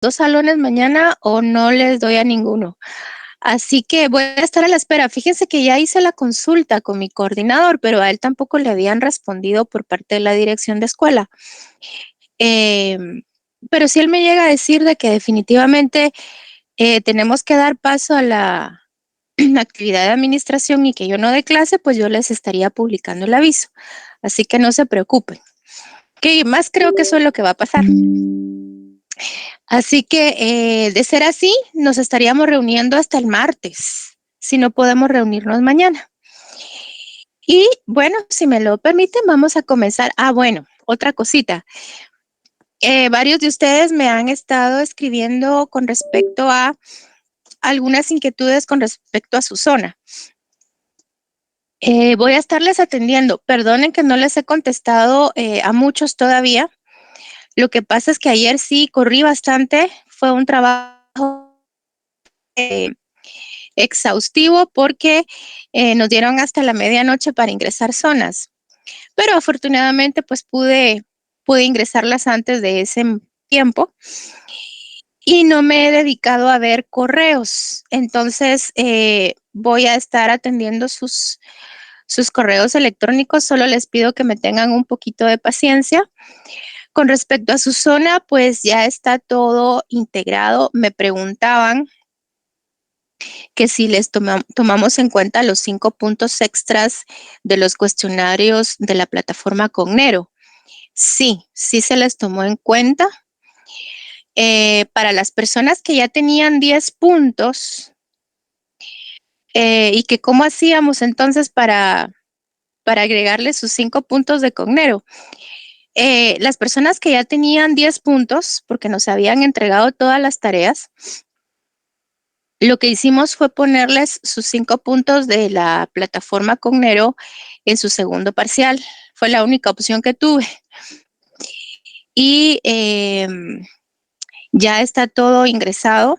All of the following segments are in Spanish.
dos salones mañana o no les doy a ninguno. Así que voy a estar a la espera. Fíjense que ya hice la consulta con mi coordinador, pero a él tampoco le habían respondido por parte de la dirección de escuela. Pero si él me llega a decir de que definitivamente tenemos que dar paso a la actividad de administración y que yo no dé clase, pues yo les estaría publicando el aviso. Así que no se preocupen. Que más creo que eso es lo que va a pasar. Así que de ser así, nos estaríamos reuniendo hasta el martes, si no podemos reunirnos mañana. Y bueno, si me lo permiten, vamos a comenzar. Ah, bueno, otra cosita. Varios de ustedes me han estado escribiendo con respecto a algunas inquietudes con respecto a su zona. Voy a estarles atendiendo. Perdonen que no les he contestado a muchos todavía. Lo que pasa es que ayer sí corrí bastante. Fue un trabajo exhaustivo porque nos dieron hasta la medianoche para ingresar zonas. Pero afortunadamente pues pude ingresarlas antes de ese tiempo y no me he dedicado a ver correos. Entonces voy a estar atendiendo sus correos electrónicos. Solo les pido que me tengan un poquito de paciencia. Con respecto a su zona, pues ya está todo integrado. Me preguntaban que si les tomamos en cuenta los 5 puntos extras de los cuestionarios de la plataforma Cognero. Sí, sí se les tomó en cuenta. Para las personas que ya tenían 10 puntos, y que cómo hacíamos entonces para agregarle sus 5 puntos de Cognero. Las personas que ya tenían 10 puntos, porque nos habían entregado todas las tareas, lo que hicimos fue ponerles sus 5 puntos de la plataforma Cognero en su segundo parcial. Fue la única opción que tuve. Y ya está todo ingresado.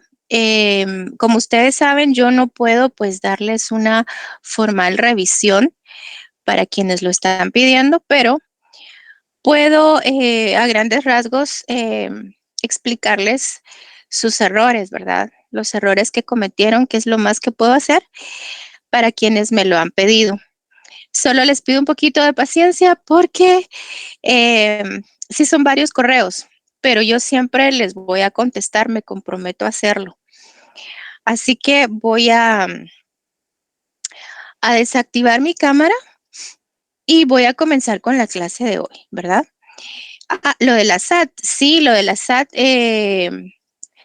Como ustedes saben, yo no puedo pues darles una formal revisión para quienes lo están pidiendo, pero puedo a grandes rasgos explicarles sus errores, ¿verdad? Los errores que cometieron, que es lo más que puedo hacer para quienes me lo han pedido. Solo les pido un poquito de paciencia porque sí son varios correos, pero yo siempre les voy a contestar, me comprometo a hacerlo. Así que voy a desactivar mi cámara y voy a comenzar con la clase de hoy, ¿verdad? Ah, lo de la SAT, sí, lo de la SAT,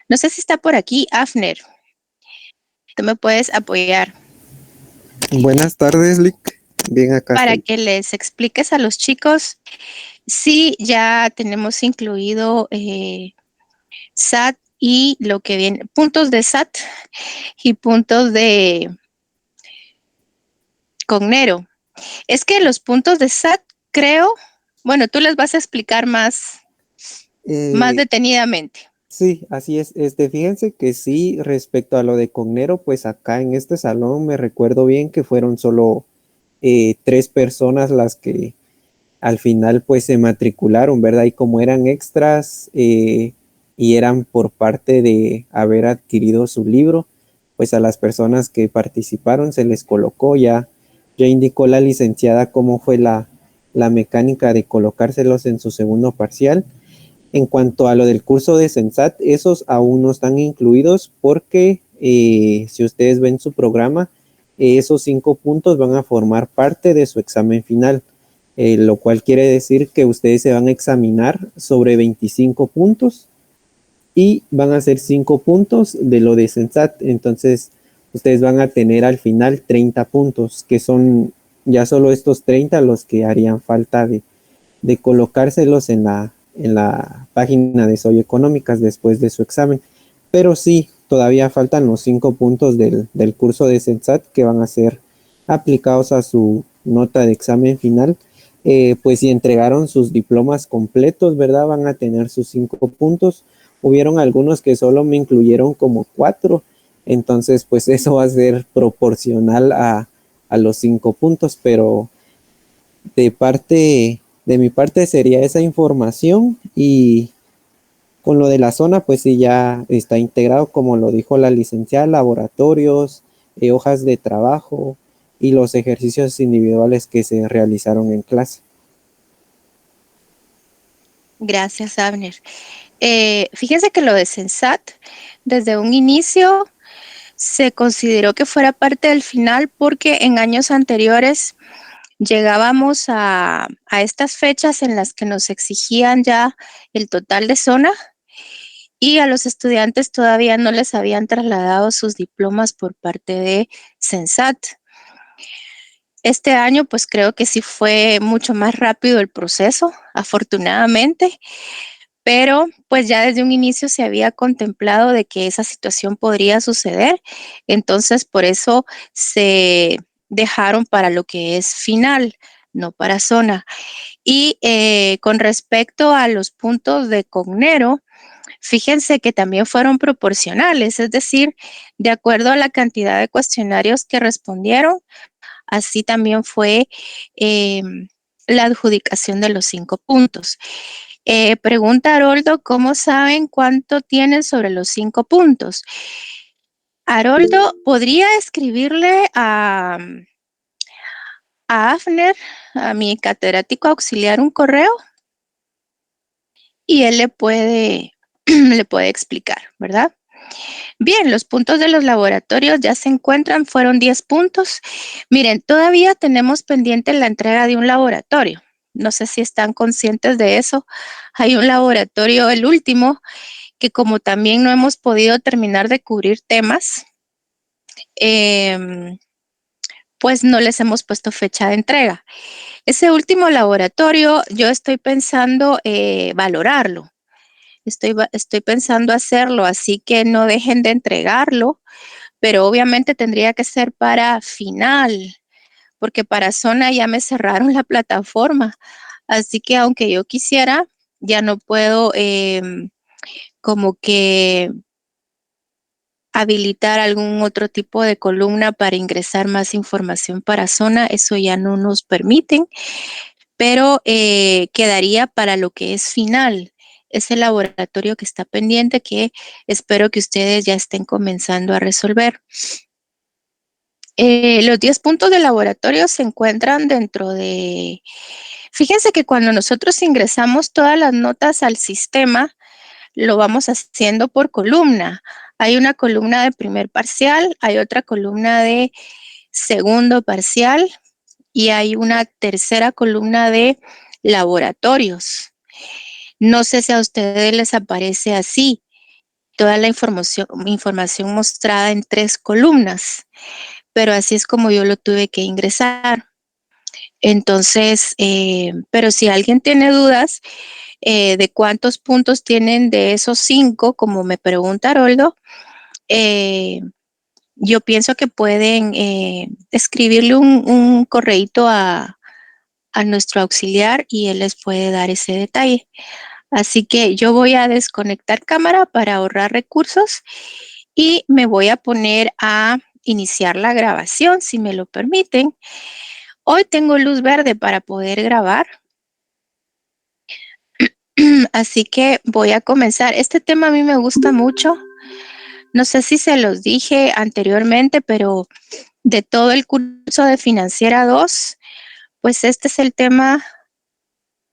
no sé si está por aquí, Afner, tú me puedes apoyar Buenas tardes, Lick. Bien, acá para estoy. que les expliques a los chicos. Sí, ya tenemos incluido SAT y lo que viene, puntos de SAT y puntos de Cognero. Es que los puntos de SAT, creo, bueno, tú les vas a explicar más Eh, detenidamente. sí, así es. Fíjense que sí, respecto a lo de Cognero, pues acá en este salón me recuerdo bien que fueron solo 3 personas las que al final pues se matricularon, ¿verdad? Y como eran extras y eran por parte de haber adquirido su libro, pues a las personas que participaron se les colocó ya indicó la licenciada cómo fue la mecánica de colocárselos en su segundo parcial. En cuanto a lo del curso de Sensat, esos aún no están incluidos porque si ustedes ven su programa, esos 5 puntos van a formar parte de su examen final, lo cual quiere decir que ustedes se van a examinar sobre 25 puntos y van a ser 5 puntos de lo de Sensat. Entonces, ustedes van a tener al final 30 puntos, que son ya solo estos 30 los que harían falta de colocárselos en la página de Socioeconómicas después de su examen. Pero sí, todavía faltan los 5 puntos del curso de Sensat que van a ser aplicados a su nota de examen final. Pues si entregaron sus diplomas completos, ¿verdad? Van a tener sus 5 puntos. Hubieron algunos que solo me incluyeron como 4, entonces pues eso va a ser proporcional a los 5 puntos, pero de mi parte sería esa información y Con lo de la zona, pues sí, ya está integrado, como lo dijo la licenciada, laboratorios, hojas de trabajo y los ejercicios individuales que se realizaron en clase. Gracias, Abner. Fíjense que lo de Sensat, desde un inicio se consideró que fuera parte del final porque en años anteriores llegábamos a estas fechas en las que nos exigían ya el total de zona y a los estudiantes todavía no les habían trasladado sus diplomas por parte de Sensat. Este año, pues creo que sí fue mucho más rápido el proceso, afortunadamente, pero pues ya desde un inicio se había contemplado de que esa situación podría suceder, entonces por eso se dejaron para lo que es final, no para zona. Y con respecto a los puntos de Cognero, fíjense que también fueron proporcionales, es decir, de acuerdo a la cantidad de cuestionarios que respondieron, así también fue eh, la adjudicación de los 5 puntos. Pregunta Haroldo, ¿cómo saben cuánto tienen sobre los 5 puntos? Haroldo, ¿podría escribirle a Afner, a mi catedrático auxiliar, un correo? Y él le puede, le puede explicar, ¿verdad? Bien, los puntos de los laboratorios ya se encuentran, fueron 10 puntos. Miren, todavía tenemos pendiente la entrega de un laboratorio. No sé si están conscientes de eso. Hay un laboratorio, el último, que como también no hemos podido terminar de cubrir temas, pues no les hemos puesto fecha de entrega. Ese último laboratorio, yo estoy pensando valorarlo. Estoy pensando hacerlo, así que no dejen de entregarlo, pero obviamente tendría que ser para final, porque para zona ya me cerraron la plataforma. Así que aunque yo quisiera, ya no puedo como que habilitar algún otro tipo de columna para ingresar más información para zona. Eso ya no nos permiten, pero quedaría para lo que es final. Ese laboratorio que está pendiente que espero que ustedes ya estén comenzando a resolver. Los 10 puntos de laboratorio se encuentran dentro de... Fíjense que cuando nosotros ingresamos todas las notas al sistema, lo vamos haciendo por columna. Hay una columna de primer parcial, hay otra columna de segundo parcial y hay una tercera columna de laboratorios. No sé si a ustedes les aparece así, toda la información mostrada en 3 columnas, pero así es como yo lo tuve que ingresar. Entonces, pero si alguien tiene dudas de cuántos puntos tienen de esos 5, como me pregunta Haroldo, yo pienso que pueden escribirle un correíto a nuestro auxiliar y él les puede dar ese detalle. Así que yo voy a desconectar cámara para ahorrar recursos y me voy a poner a iniciar la grabación, si me lo permiten. Hoy tengo luz verde para poder grabar. Así que voy a comenzar. Este tema a mí me gusta mucho. No sé si se los dije anteriormente, pero de todo el curso de Financiera 2, pues este es el tema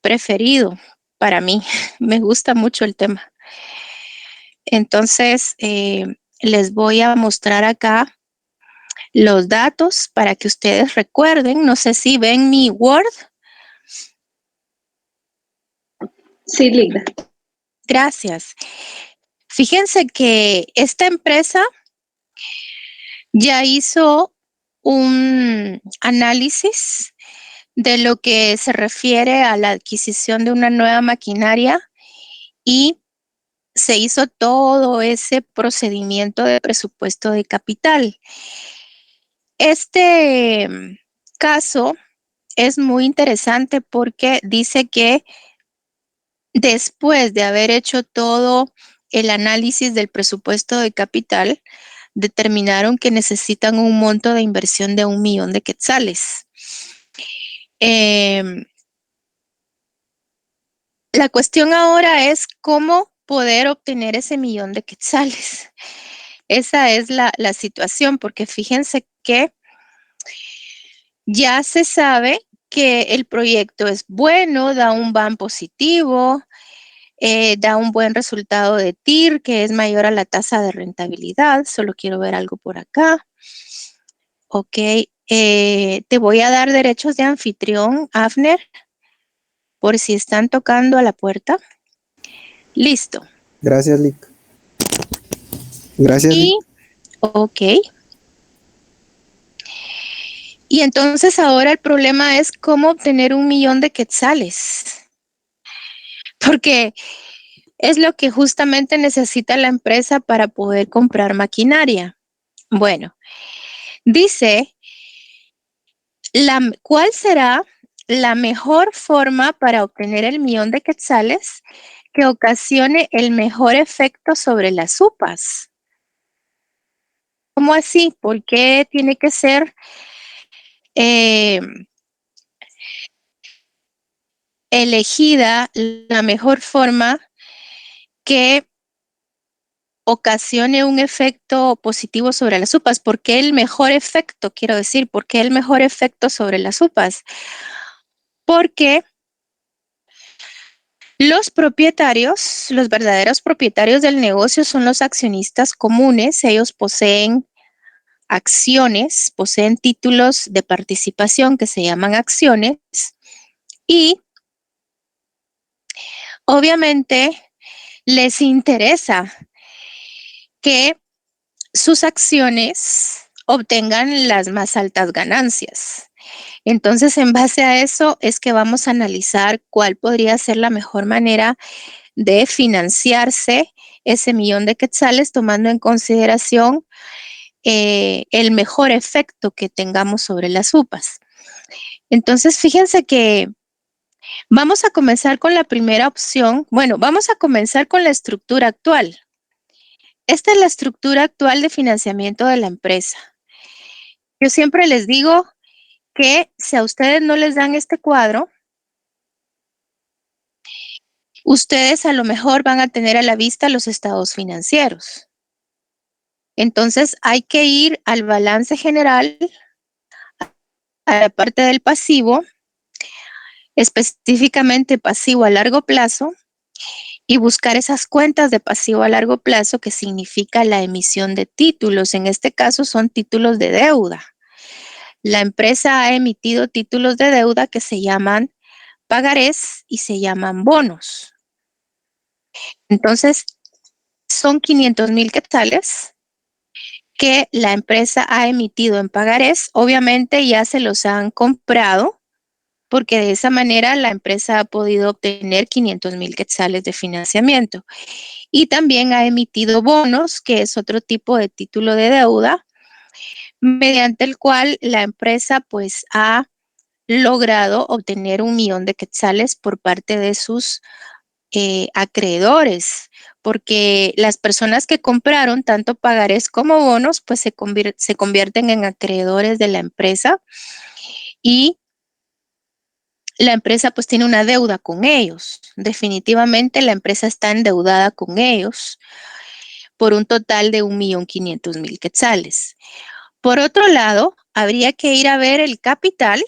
preferido para mí. Me gusta mucho el tema. Entonces, les voy a mostrar acá los datos para que ustedes recuerden. No sé si ven mi Word. Sí, Linda. Gracias. Fíjense que esta empresa ya hizo un análisis de lo que se refiere a la adquisición de una nueva maquinaria y se hizo todo ese procedimiento de presupuesto de capital. Este caso es muy interesante porque dice que después de haber hecho todo el análisis del presupuesto de capital, determinaron que necesitan un monto de inversión de 1 millón de quetzales. La cuestión ahora es cómo poder obtener ese millón de quetzales. Esa es la situación, porque fíjense que ya se sabe que el proyecto es bueno, da un BAN positivo, da un buen resultado de TIR, que es mayor a la tasa de rentabilidad. Solo quiero ver algo por acá. Ok, te voy a dar derechos de anfitrión, Afner, por si están tocando a la puerta. Listo. Gracias, Lick. Gracias, Lick. Y, ok. Y entonces ahora el problema es cómo obtener 1 millón de quetzales. Porque es lo que justamente necesita la empresa para poder comprar maquinaria. Bueno, dice, ¿cuál será la mejor forma para obtener el millón de quetzales que ocasione el mejor efecto sobre las UPAs? ¿Cómo así? ¿Por qué tiene que ser elegida la mejor forma que ocasione un efecto positivo sobre las UPAs? ¿Por qué el mejor efecto? Quiero decir, ¿por qué el mejor efecto sobre las UPAs? Porque los propietarios, los verdaderos propietarios del negocio son los accionistas comunes. Ellos poseen acciones, poseen títulos de participación que se llaman acciones y obviamente les interesa que sus acciones obtengan las más altas ganancias. Entonces, en base a eso es que vamos a analizar cuál podría ser la mejor manera de financiarse ese millón de quetzales, tomando en consideración el mejor efecto que tengamos sobre las UPAs. Entonces, fíjense que vamos a comenzar con la primera opción. Bueno, vamos a comenzar con la estructura actual. Esta es la estructura actual de financiamiento de la empresa. Yo siempre les digo que si a ustedes no les dan este cuadro, ustedes a lo mejor van a tener a la vista los estados financieros. Entonces hay que ir al balance general, a la parte del pasivo, específicamente pasivo a largo plazo, y buscar esas cuentas de pasivo a largo plazo, que significa la emisión de títulos. En este caso son títulos de deuda. La empresa ha emitido títulos de deuda que se llaman pagarés y se llaman bonos. Entonces, son 500,000 quetzales que la empresa ha emitido en pagarés. Obviamente ya se los han comprado, porque de esa manera la empresa ha podido obtener 500,000 quetzales de financiamiento. Y también ha emitido bonos, que es otro tipo de título de deuda, mediante el cual la empresa pues ha logrado obtener 1 millón de quetzales por parte de sus acreedores, porque las personas que compraron tanto pagarés como bonos pues se convierten en acreedores de la empresa, y la empresa pues tiene una deuda con ellos. Definitivamente la empresa está endeudada con ellos por un total de 1,500,000 quetzales. Por otro lado, habría que ir a ver el capital,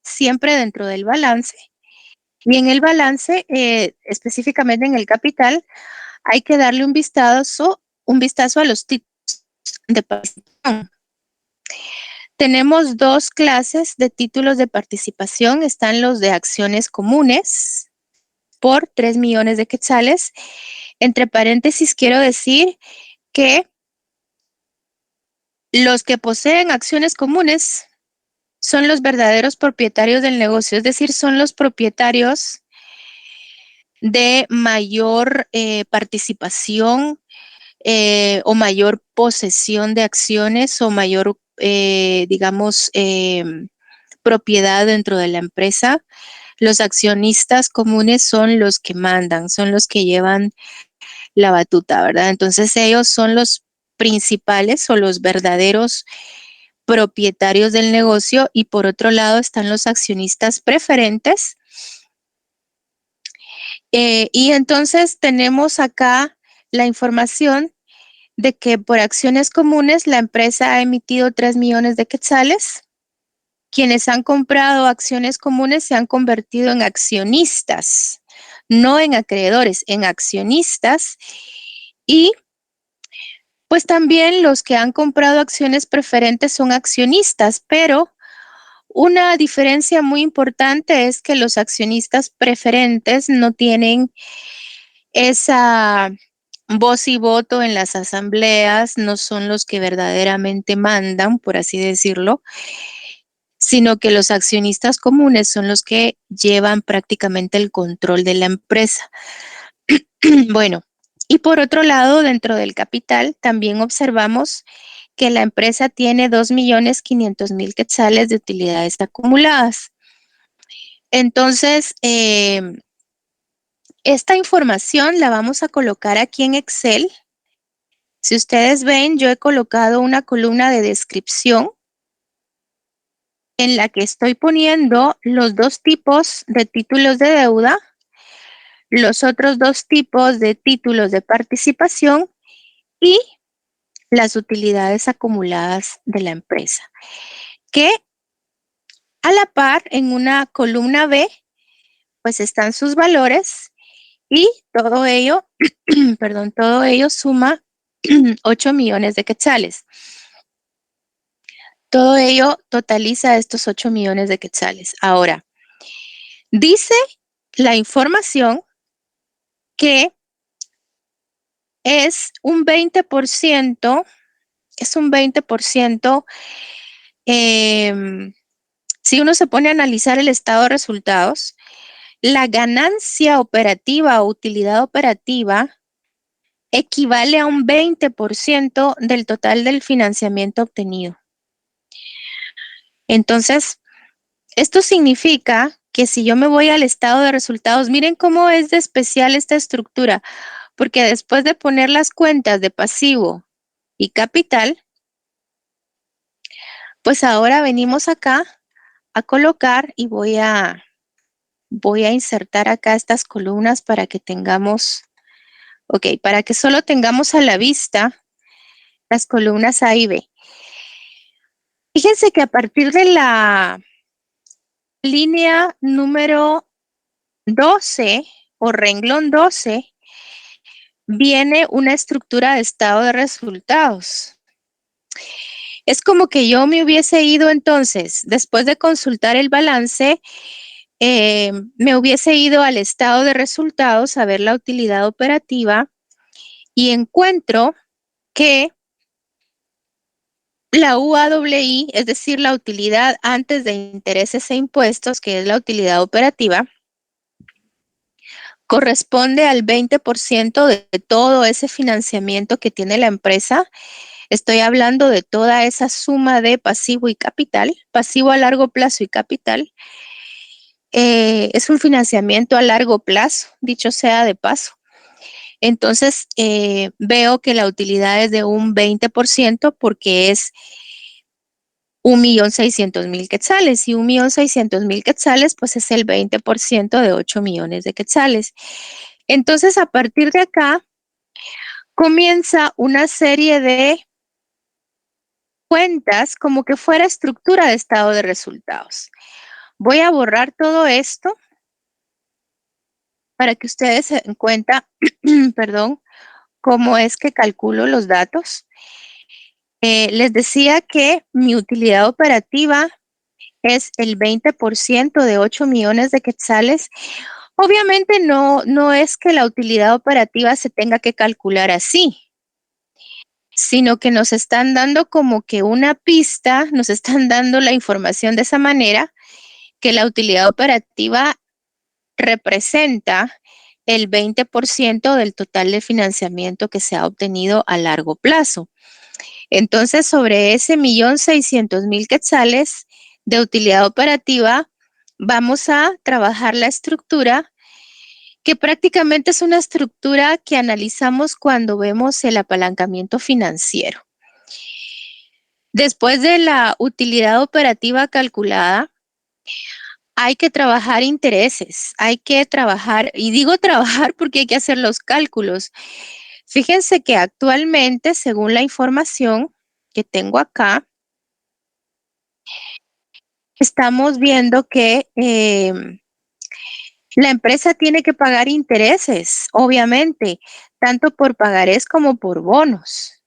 siempre dentro del balance. Y en el balance, específicamente en el capital, hay que darle un vistazo a los títulos de participación. Tenemos 2 clases de títulos de participación. Están los de acciones comunes por 3 millones de quetzales. Entre paréntesis, quiero decir que los que poseen acciones comunes son los verdaderos propietarios del negocio, es decir, son los propietarios de mayor participación o mayor posesión de acciones o mayor, digamos, propiedad dentro de la empresa. Los accionistas comunes son los que mandan, son los que llevan la batuta, ¿verdad? Entonces ellos son los principales o los verdaderos propietarios del negocio, y por otro lado están los accionistas preferentes, Y entonces tenemos acá la información de que por acciones comunes la empresa ha emitido 3 millones de quetzales. Quienes han comprado acciones comunes se han convertido en accionistas, no en acreedores, en accionistas. Y pues también los que han comprado acciones preferentes son accionistas, pero una diferencia muy importante es que los accionistas preferentes no tienen esa voz y voto en las asambleas, no son los que verdaderamente mandan, por así decirlo, sino que los accionistas comunes son los que llevan prácticamente el control de la empresa. Bueno, y por otro lado, dentro del capital, también observamos que la empresa tiene 2.500.000 quetzales de utilidades acumuladas. Entonces, esta información la vamos a colocar aquí en Excel. Si ustedes ven, yo he colocado una columna de descripción en la que estoy poniendo los 2 tipos de títulos de deuda, los otros 2 tipos de títulos de participación y las utilidades acumuladas de la empresa, que a la par en una columna B, pues están sus valores y todo ello, perdón, todo ello suma 8 millones de quetzales. Todo ello totaliza estos 8 millones de quetzales. Ahora, dice la información que es un 20%, si uno se pone a analizar el estado de resultados, la ganancia operativa o utilidad operativa equivale a un 20% del total del financiamiento obtenido. Entonces, esto significa que si yo me voy al estado de resultados, miren cómo es de especial esta estructura, porque después de poner las cuentas de pasivo y capital, pues ahora venimos acá a colocar y voy a insertar acá estas columnas para que tengamos, para que solo tengamos a la vista las columnas A y B. Fíjense que a partir de la línea número 12 o renglón 12, viene una estructura de estado de resultados. Es como que yo me hubiese ido entonces, después de consultar el balance, me hubiese ido al estado de resultados a ver la utilidad operativa y encuentro que la UAWI, es decir, la utilidad antes de intereses e impuestos, que es la utilidad operativa, corresponde al 20% de todo ese financiamiento que tiene la empresa. Estoy hablando de toda esa suma de pasivo y capital, pasivo a largo plazo y capital. Es un financiamiento a largo plazo, dicho sea de paso. Entonces, veo que la utilidad es de un 20% porque es 1.600.000 quetzales y 1.600.000 quetzales pues es el 20% de 8 millones de quetzales. Entonces, a partir de acá, comienza una serie de cuentas como que fuera estructura de estado de resultados. Voy a borrar todo esto para que ustedes se den cuenta, perdón, cómo es que calculo los datos. Les decía que mi utilidad operativa es el 20% de 8 millones de quetzales. Obviamente no es que la utilidad operativa se tenga que calcular así, sino que nos están dando como que una pista, nos están dando la información de esa manera, que la utilidad operativa representa el 20% del total de financiamiento que se ha obtenido a largo plazo. Entonces, sobre ese 1.600.000 quetzales de utilidad operativa, vamos a trabajar la estructura, que prácticamente es una estructura que analizamos cuando vemos el apalancamiento financiero. Después de la utilidad operativa calculada, hay que trabajar intereses, hay que trabajar, y digo trabajar porque hay que hacer los cálculos. Fíjense que actualmente, según la información que tengo acá, estamos viendo que la empresa tiene que pagar intereses, obviamente, tanto por pagarés como por bonos.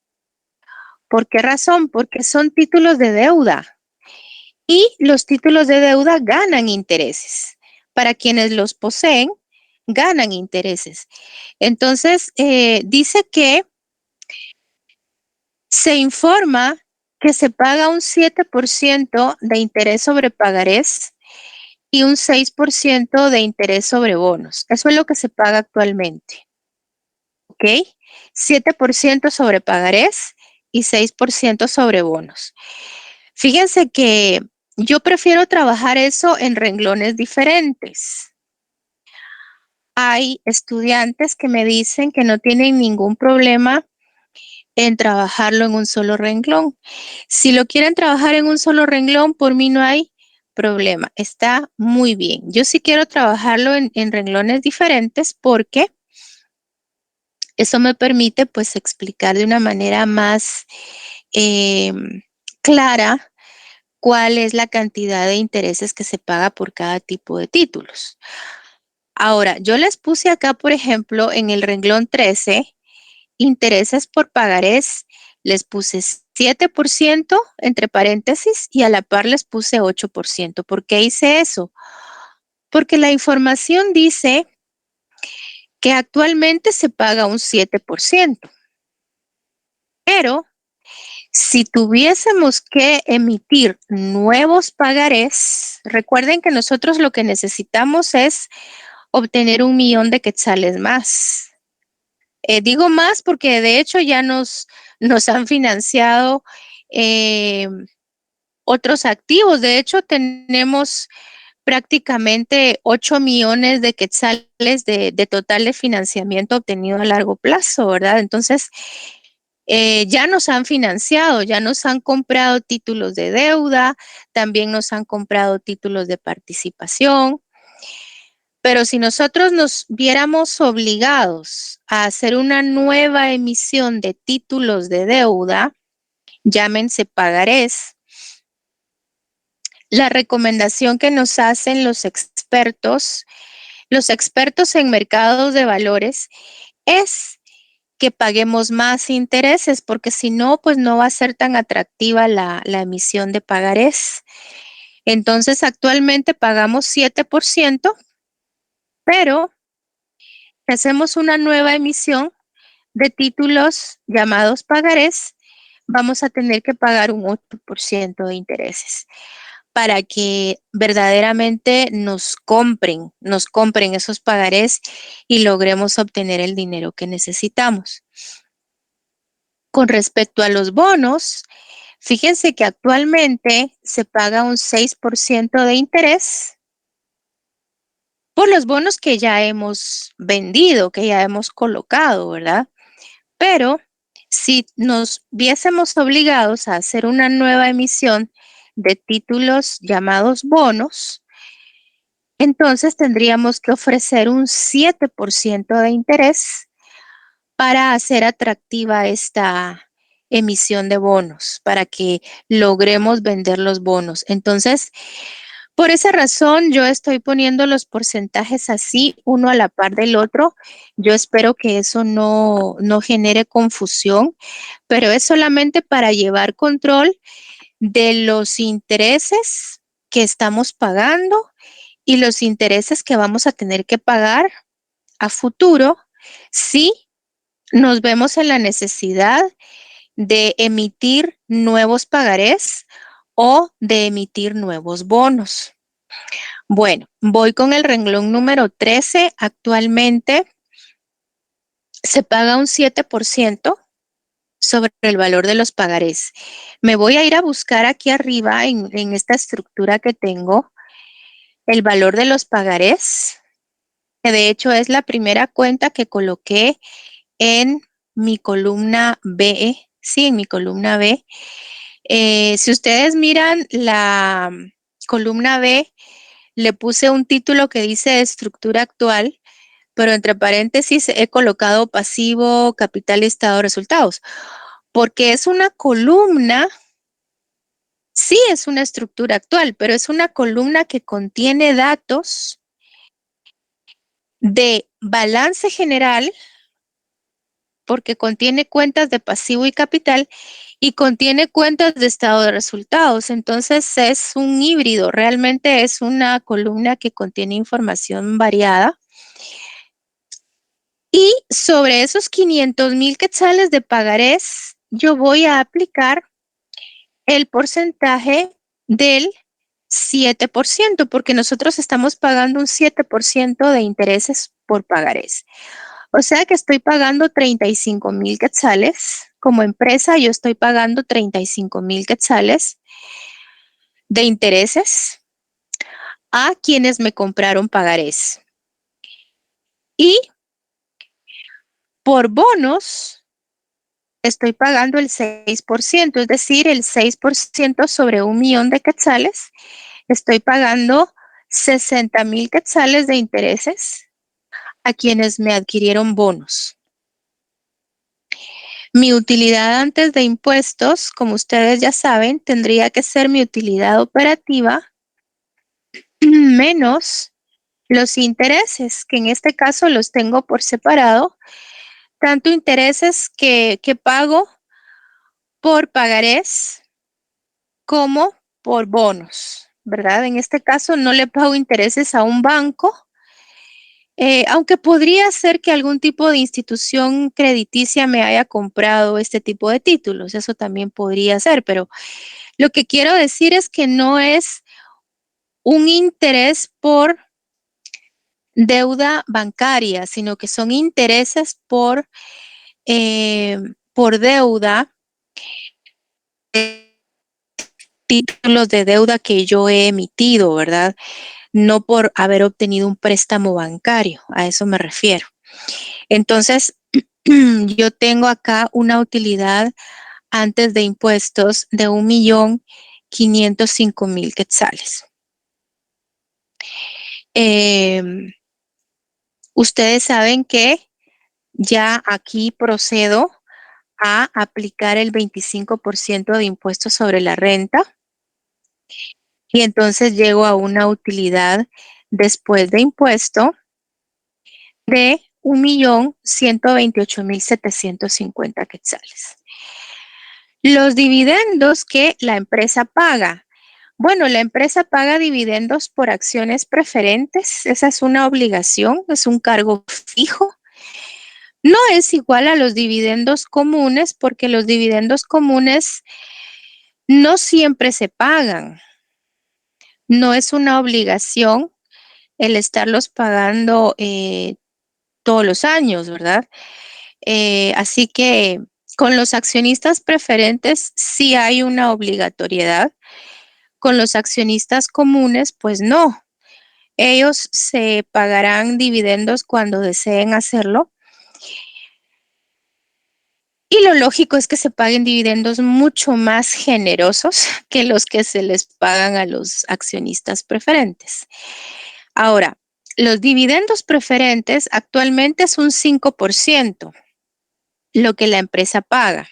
¿Por qué razón? Porque son títulos de deuda y los títulos de deuda ganan intereses. Para quienes los poseen, ganan intereses. Entonces, dice que se informa que se paga un 7% de interés sobre pagarés y un 6% de interés sobre bonos. Eso es lo que se paga actualmente. ¿Ok? 7% sobre pagarés y 6% sobre bonos. Fíjense que yo prefiero trabajar eso en renglones diferentes. Hay estudiantes que me dicen que no tienen ningún problema en trabajarlo en un solo renglón. Si lo quieren trabajar en un solo renglón, por mí no hay problema. Está muy bien. Yo sí quiero trabajarlo en renglones diferentes porque eso me permite pues explicar de una manera más clara cuál es la cantidad de intereses que se paga por cada tipo de títulos. Ahora, yo les puse acá, por ejemplo, en el renglón 13, intereses por pagarés, les puse 7% entre paréntesis y a la par les puse 8%. ¿Por qué hice eso? Porque la información dice que actualmente se paga un 7%, pero si tuviésemos que emitir nuevos pagarés, recuerden que nosotros lo que necesitamos es obtener 1,000,000 de quetzales más. Digo más porque de hecho ya nos han financiado otros activos. De hecho, tenemos prácticamente 8,000,000 de quetzales de total de financiamiento obtenido a largo plazo, ¿verdad? Entonces, ya nos han financiado, ya nos han comprado títulos de deuda, también nos han comprado títulos de participación. Pero si nosotros nos viéramos obligados a hacer una nueva emisión de títulos de deuda, llámense pagarés, la recomendación que nos hacen los expertos en mercados de valores, es que paguemos más intereses, porque si no, pues no va a ser tan atractiva la emisión de pagarés. Entonces, actualmente pagamos 7%, pero si hacemos una nueva emisión de títulos llamados pagarés, vamos a tener que pagar un 8% de intereses para que verdaderamente nos compren esos pagarés y logremos obtener el dinero que necesitamos. Con respecto a los bonos, fíjense que actualmente se paga un 6% de interés por los bonos que ya hemos vendido, que ya hemos colocado, ¿verdad? Pero si nos viésemos obligados a hacer una nueva emisión de títulos llamados bonos, entonces tendríamos que ofrecer un 7% de interés para hacer atractiva esta emisión de bonos, para que logremos vender los bonos. Entonces, por esa razón, yo estoy poniendo los porcentajes así, uno a la par del otro. Yo espero que eso no genere confusión, pero es solamente para llevar control de los intereses que estamos pagando y los intereses que vamos a tener que pagar a futuro si nos vemos en la necesidad de emitir nuevos pagarés o de emitir nuevos bonos. Bueno, voy con el renglón número 13. Actualmente se paga un 7% sobre el valor de los pagarés. Me voy a ir a buscar aquí arriba en esta estructura que tengo el valor de los pagarés, que de hecho es la primera cuenta que coloqué en mi columna B. Sí, en mi columna B. Si ustedes miran la columna B, le puse un título que dice estructura actual, pero entre paréntesis he colocado pasivo, capital y estado de resultados, porque es una columna, sí es una estructura actual, pero es una columna que contiene datos de balance general, porque contiene cuentas de pasivo y capital, y contiene cuentas de estado de resultados. Entonces es un híbrido, realmente es una columna que contiene información variada. Y sobre esos 500,000 quetzales de pagarés, yo voy a aplicar el porcentaje del 7%, porque nosotros estamos pagando un 7% de intereses por pagarés. O sea que estoy pagando 35,000 quetzales. Como empresa, yo estoy pagando 35,000 quetzales de intereses a quienes me compraron pagarés. Y por bonos, estoy pagando el 6%, es decir, el 6% sobre 1,000,000 de quetzales. Estoy pagando 60,000 quetzales de intereses a quienes me adquirieron bonos. Mi utilidad antes de impuestos, como ustedes ya saben, tendría que ser mi utilidad operativa menos los intereses, que en este caso los tengo por separado, tanto intereses que pago por pagarés como por bonos, ¿verdad? En este caso no le pago intereses a un banco, aunque podría ser que algún tipo de institución crediticia me haya comprado este tipo de títulos, eso también podría ser, pero lo que quiero decir es que no es un interés por deuda bancaria, sino que son intereses por deuda, títulos de deuda que yo he emitido, ¿verdad? No por haber obtenido un préstamo bancario, a eso me refiero. Entonces, yo tengo acá una utilidad antes de impuestos de 1,505,000 quetzales. Ustedes saben que ya aquí procedo a aplicar el 25% de impuestos sobre la renta y entonces llego a una utilidad después de impuesto de 1,128,750 quetzales. Los dividendos que la empresa paga. Bueno, la empresa paga dividendos por acciones preferentes. Esa es una obligación, es un cargo fijo. No es igual a los dividendos comunes porque los dividendos comunes no siempre se pagan. No es una obligación el estarlos pagando todos los años, ¿verdad? Así que con los accionistas preferentes sí hay una obligatoriedad. Con los accionistas comunes, pues no. Ellos se pagarán dividendos cuando deseen hacerlo. Y lo lógico es que se paguen dividendos mucho más generosos que los que se les pagan a los accionistas preferentes. Ahora, los dividendos preferentes actualmente es un 5% lo que la empresa paga.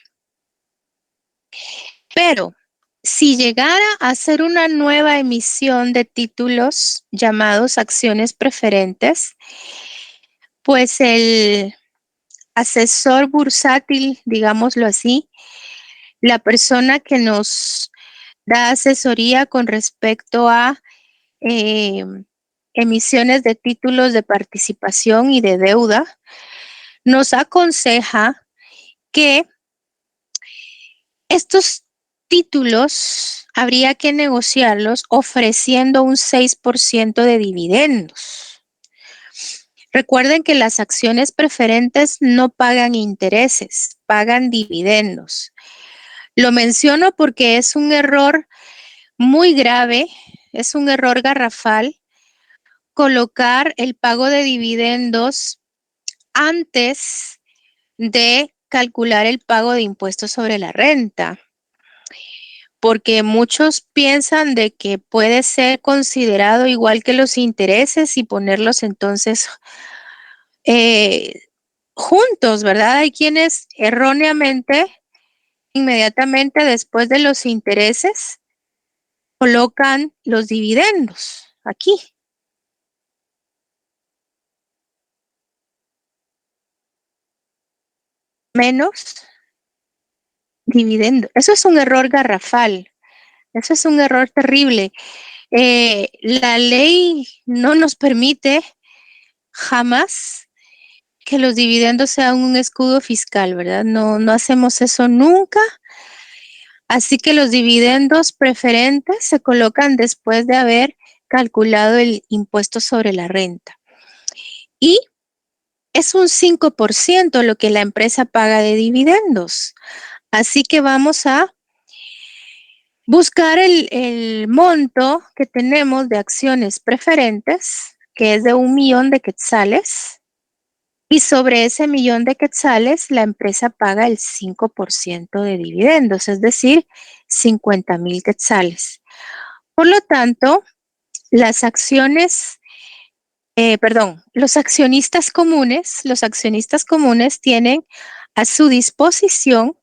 Pero si llegara a hacer una nueva emisión de títulos llamados acciones preferentes, pues el asesor bursátil, digámoslo así, la persona que nos da asesoría con respecto a emisiones de títulos de participación y de deuda, nos aconseja que estos títulos habría que negociarlos ofreciendo un 6% de dividendos. Recuerden que las acciones preferentes no pagan intereses, pagan dividendos. Lo menciono porque es un error muy grave, es un error garrafal colocar el pago de dividendos antes de calcular el pago de impuestos sobre la renta. porque muchos piensan de que puede ser considerado igual que los intereses y ponerlos entonces juntos, ¿verdad? Hay quienes erróneamente, inmediatamente después de los intereses, colocan los dividendos aquí. Menos dividendo. Eso es un error garrafal. Eso es un error terrible. La ley no nos permite jamás que los dividendos sean un escudo fiscal, ¿verdad? No, no hacemos eso nunca. Así que los dividendos preferentes se colocan después de haber calculado el impuesto sobre la renta. Y es un 5% lo que la empresa paga de dividendos. Así que vamos a buscar el monto que tenemos de acciones preferentes, que es de 1,000,000 de quetzales. Y sobre ese 1,000,000 de quetzales, la empresa paga el 5% de dividendos, es decir, 50,000 quetzales. Por lo tanto, las acciones, los accionistas comunes tienen a su disposición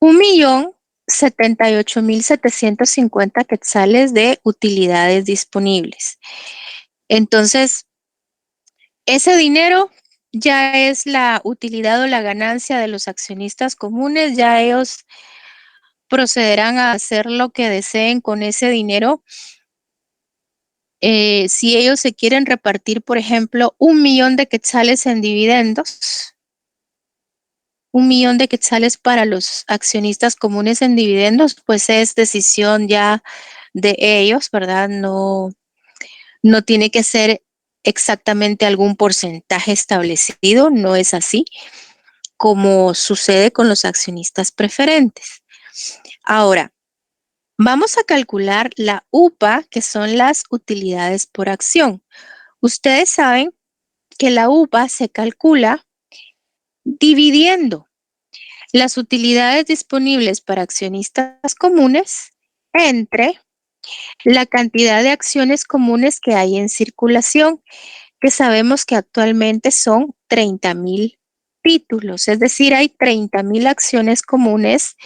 1,078,750 quetzales de utilidades disponibles. Entonces, ese dinero ya es la utilidad o la ganancia de los accionistas comunes, ya ellos procederán a hacer lo que deseen con ese dinero. Si ellos se quieren repartir, por ejemplo, 1,000,000 de quetzales en dividendos, 1,000,000 de quetzales para los accionistas comunes en dividendos, pues es decisión ya de ellos, ¿verdad? No, no tiene que ser exactamente algún porcentaje establecido, no es así como sucede con los accionistas preferentes. Ahora, vamos a calcular la UPA, que son las utilidades por acción. Ustedes saben que la UPA se calcula dividiendo las utilidades disponibles para accionistas comunes entre la cantidad de acciones comunes que hay en circulación, que sabemos que actualmente son 30,000 títulos, es decir, hay 30,000 acciones comunes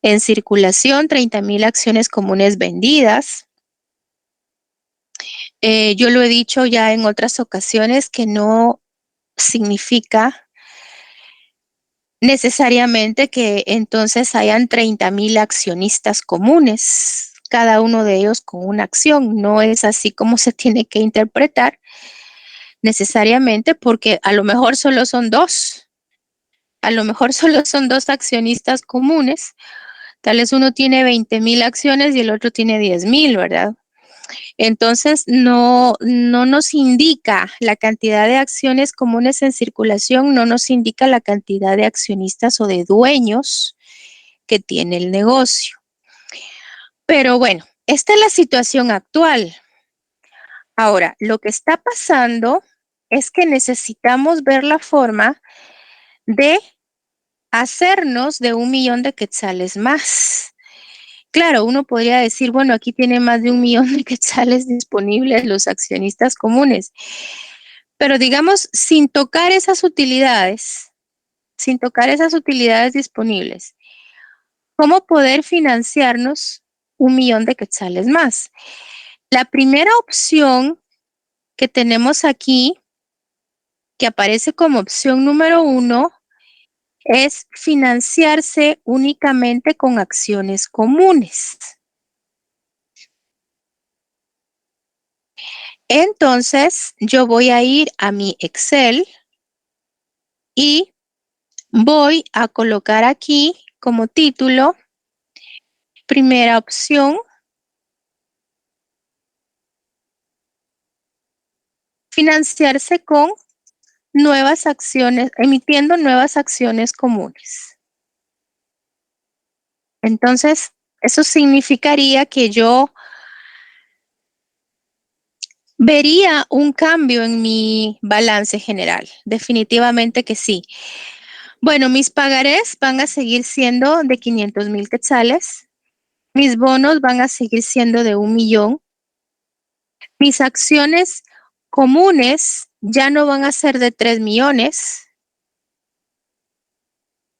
en circulación, 30,000 acciones comunes vendidas. Yo lo he dicho ya en otras ocasiones que no significa necesariamente que entonces hayan 30,000 accionistas comunes, cada uno de ellos con una acción. No es así como se tiene que interpretar necesariamente, porque a lo mejor solo son dos. A lo mejor solo son dos accionistas comunes. Tal vez uno tiene 20,000 acciones y el otro tiene 10,000, ¿verdad? Entonces, no nos indica la cantidad de acciones comunes en circulación, no nos indica la cantidad de accionistas o de dueños que tiene el negocio. Pero bueno, esta es la situación actual. Ahora, lo que está pasando es que necesitamos ver la forma de hacernos de 1,000,000 de quetzales más. Claro, uno podría decir, bueno, aquí tiene más de 1,000,000 de quetzales disponibles los accionistas comunes, pero digamos, sin tocar esas utilidades disponibles, ¿cómo poder financiarnos 1,000,000 de quetzales más? La primera opción que tenemos aquí, que aparece como opción número 1, es financiarse únicamente con acciones comunes. Entonces, yo voy a ir a mi Excel y voy a colocar aquí como título, primera opción, financiarse con nuevas acciones, emitiendo nuevas acciones comunes. Entonces, eso significaría que yo vería un cambio en mi balance general. Definitivamente que sí. Bueno, mis pagarés van a seguir siendo de 500,000 quetzales. Mis bonos van a seguir siendo de 1,000,000. Mis acciones comunes ya no van a ser de 3 millones,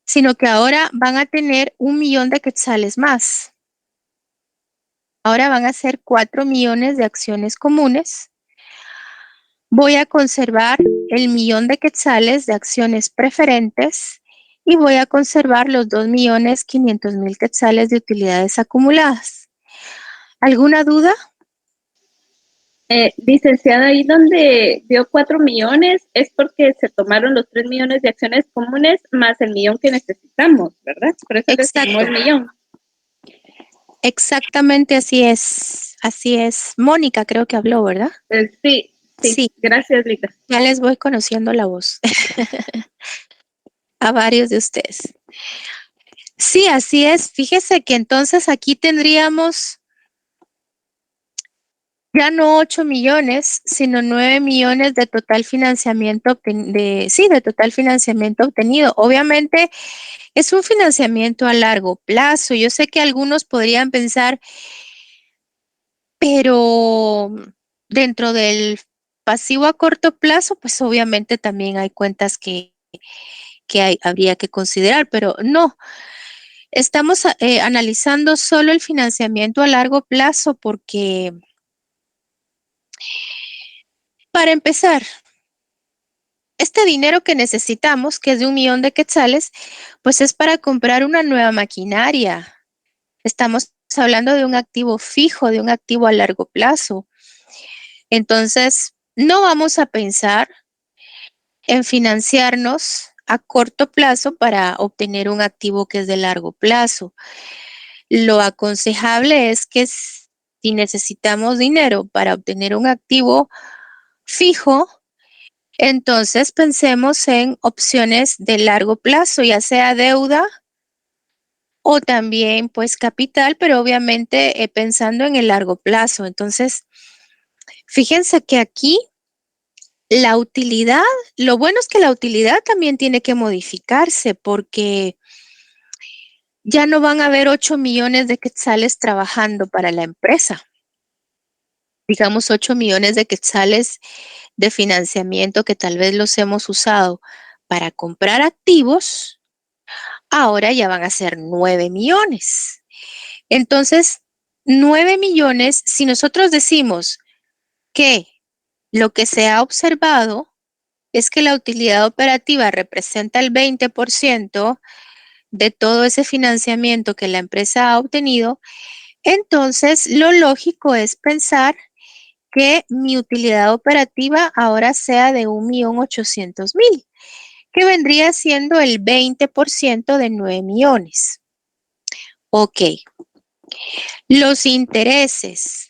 sino que ahora van a tener 1,000,000 de quetzales más. Ahora van a ser 4 millones de acciones comunes. Voy a conservar el 1,000,000 de quetzales de acciones preferentes y voy a conservar los 2,500,000 quetzales de utilidades acumuladas. ¿Alguna duda? Licenciada, ahí donde dio 4 millones es porque se tomaron los 3 millones de acciones comunes más el 1,000,000 que necesitamos, ¿verdad? Por eso le sumó el Exacto. 1,000,000. Exactamente así es. Así es. Mónica creo que habló, ¿verdad? Sí, Sí, gracias, Lita. ya les voy conociendo la voz a varios de ustedes. Sí, así es. Fíjese que entonces aquí tendríamos ya no 8 millones, sino 9 millones de total financiamiento de total financiamiento obtenido. Obviamente es un financiamiento a largo plazo. Yo sé que algunos podrían pensar, pero dentro del pasivo a corto plazo, pues obviamente también hay cuentas que habría que considerar, pero no. Estamos analizando solo el financiamiento a largo plazo porque, para empezar, este dinero que necesitamos, que es de 1,000,000 de quetzales, pues es para comprar una nueva maquinaria. Estamos hablando de un activo fijo, de un activo a largo plazo. Entonces, no vamos a pensar en financiarnos a corto plazo para obtener un activo que es de largo plazo. Lo aconsejable es que si necesitamos dinero para obtener un activo fijo, entonces pensemos en opciones de largo plazo, ya sea deuda o también pues capital, pero obviamente pensando en el largo plazo. Entonces, fíjense que aquí la utilidad, lo bueno es que la utilidad también tiene que modificarse porque ya no van a haber 8 millones de quetzales trabajando para la empresa. Digamos 8 millones de quetzales de financiamiento que tal vez los hemos usado para comprar activos, ahora ya van a ser 9 millones. Entonces, 9 millones, si nosotros decimos que lo que se ha observado es que la utilidad operativa representa el 20% de todo ese financiamiento que la empresa ha obtenido, entonces lo lógico es pensar que mi utilidad operativa ahora sea de 1,800,000, que vendría siendo el 20% de 9 millones. Ok, los intereses.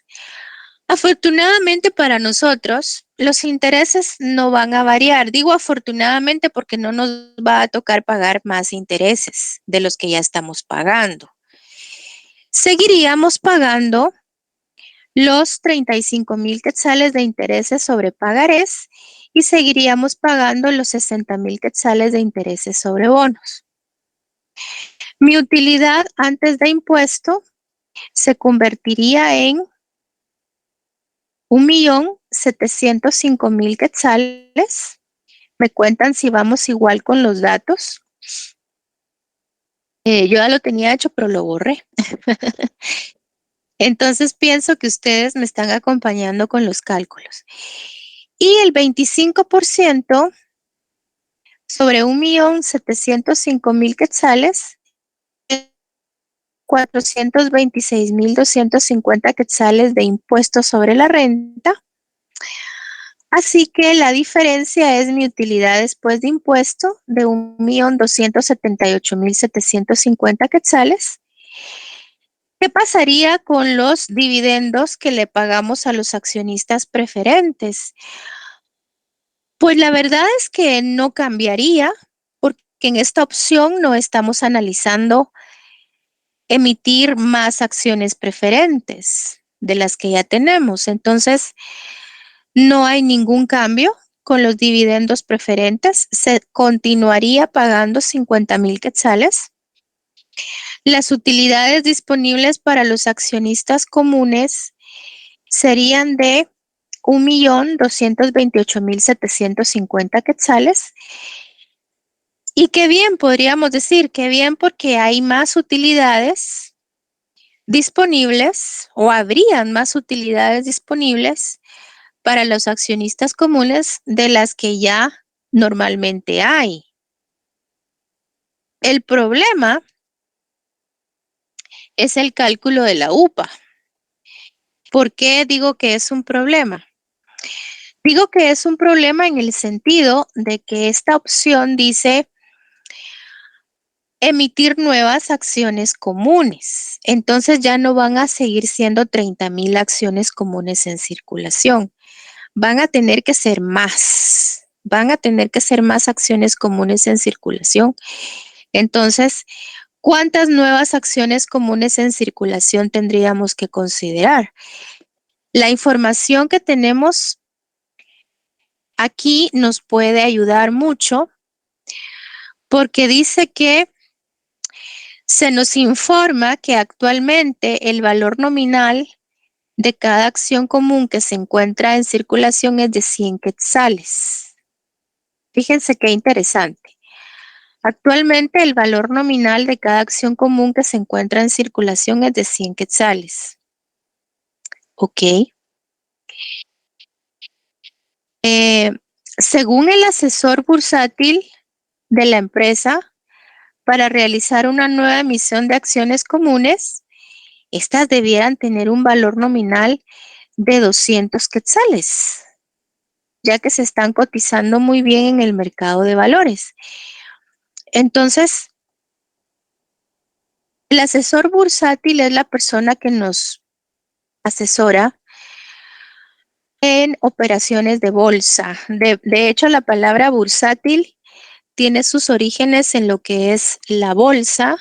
Afortunadamente para nosotros, los intereses no van a variar. Digo afortunadamente porque no nos va a tocar pagar más intereses de los que ya estamos pagando. Seguiríamos pagando los 35,000 quetzales de intereses sobre pagarés y seguiríamos pagando los 60,000 quetzales de intereses sobre bonos. Mi utilidad antes de impuesto se convertiría en 1,705,000 quetzales. Me cuentan si vamos igual con los datos. Yo ya lo tenía hecho, pero lo borré. Entonces pienso que ustedes me están acompañando con los cálculos. Y el 25% sobre 1,705,000 quetzales, 426,250 quetzales de impuestos sobre la renta. Así que la diferencia es mi utilidad después de impuesto de 1,278,750 quetzales. ¿Qué pasaría con los dividendos que le pagamos a los accionistas preferentes? Pues la verdad es que no cambiaría, porque en esta opción no estamos analizando emitir más acciones preferentes de las que ya tenemos. Entonces, no hay ningún cambio con los dividendos preferentes, se continuaría pagando 50,000 quetzales. Las utilidades disponibles para los accionistas comunes serían de 1,228,750 quetzales. Y qué bien, podríamos decir, qué bien porque hay más utilidades disponibles o habrían más utilidades disponibles para los accionistas comunes de las que ya normalmente hay. El problema es el cálculo de la UPA. ¿Por qué digo que es un problema? Digo que es un problema en el sentido de que esta opción dice emitir nuevas acciones comunes. Entonces ya no van a seguir siendo 30,000 acciones comunes en circulación. Van a tener que ser más. Van a tener que ser más acciones comunes en circulación. Entonces, ¿cuántas nuevas acciones comunes en circulación tendríamos que considerar? La información que tenemos aquí nos puede ayudar mucho porque dice que se nos informa que actualmente el valor nominal de cada acción común que se encuentra en circulación es de 100 quetzales. Fíjense qué interesante. Actualmente el valor nominal de cada acción común que se encuentra en circulación es de 100 quetzales. Ok. Según el asesor bursátil de la empresa, para realizar una nueva emisión de acciones comunes, estas debieran tener un valor nominal de 200 quetzales, ya que se están cotizando muy bien en el mercado de valores. Entonces, el asesor bursátil es la persona que nos asesora en operaciones de bolsa. De hecho, la palabra bursátil tiene sus orígenes en lo que es la bolsa,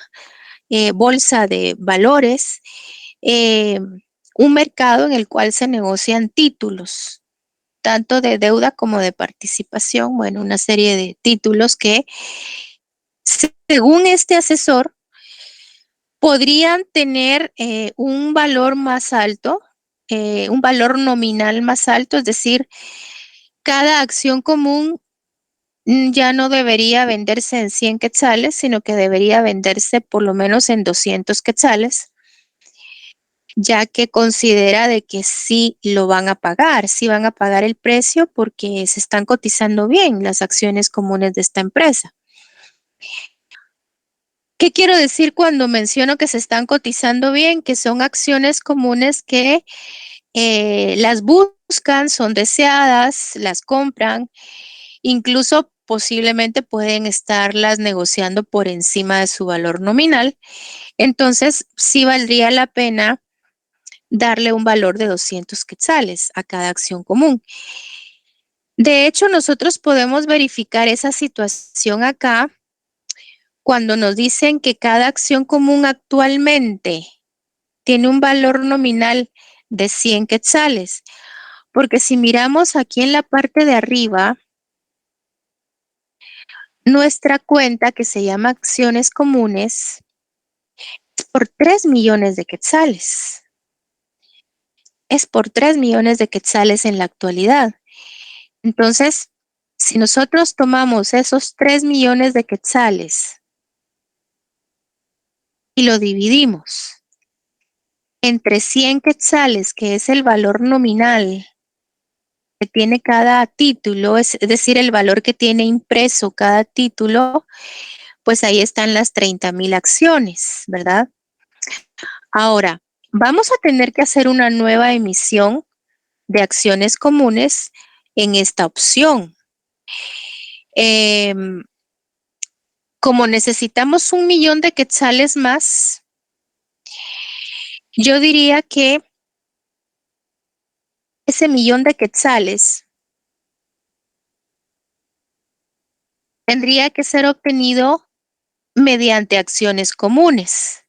bolsa de valores, un mercado en el cual se negocian títulos, tanto de deuda como de participación, bueno, una serie de títulos que, según este asesor, podrían tener un valor más alto, un valor nominal más alto, es decir, cada acción común ya no debería venderse en 100 quetzales, sino que debería venderse por lo menos en 200 quetzales, ya que considera de que sí lo van a pagar, sí van a pagar el precio porque se están cotizando bien las acciones comunes de esta empresa. ¿Qué quiero decir cuando menciono que se están cotizando bien? Que son acciones comunes que las buscan, son deseadas, las compran, incluso posiblemente pueden estarlas negociando por encima de su valor nominal. Entonces, sí valdría la pena darle un valor de 200 quetzales a cada acción común. De hecho, nosotros podemos verificar esa situación acá cuando nos dicen que cada acción común actualmente tiene un valor nominal de 100 quetzales. Porque si miramos aquí en la parte de arriba, nuestra cuenta que se llama acciones comunes es por 3 millones de quetzales. Es por 3 millones de quetzales en la actualidad. Entonces, si nosotros tomamos esos 3 millones de quetzales y lo dividimos entre 100 quetzales, que es el valor nominal que tiene cada título, es decir, el valor que tiene impreso cada título, pues ahí están las 30,000 acciones, ¿verdad? Ahora, vamos a tener que hacer una nueva emisión de acciones comunes en esta opción. Como necesitamos 1 millón de quetzales más, yo diría que ese millón de quetzales tendría que ser obtenido mediante acciones comunes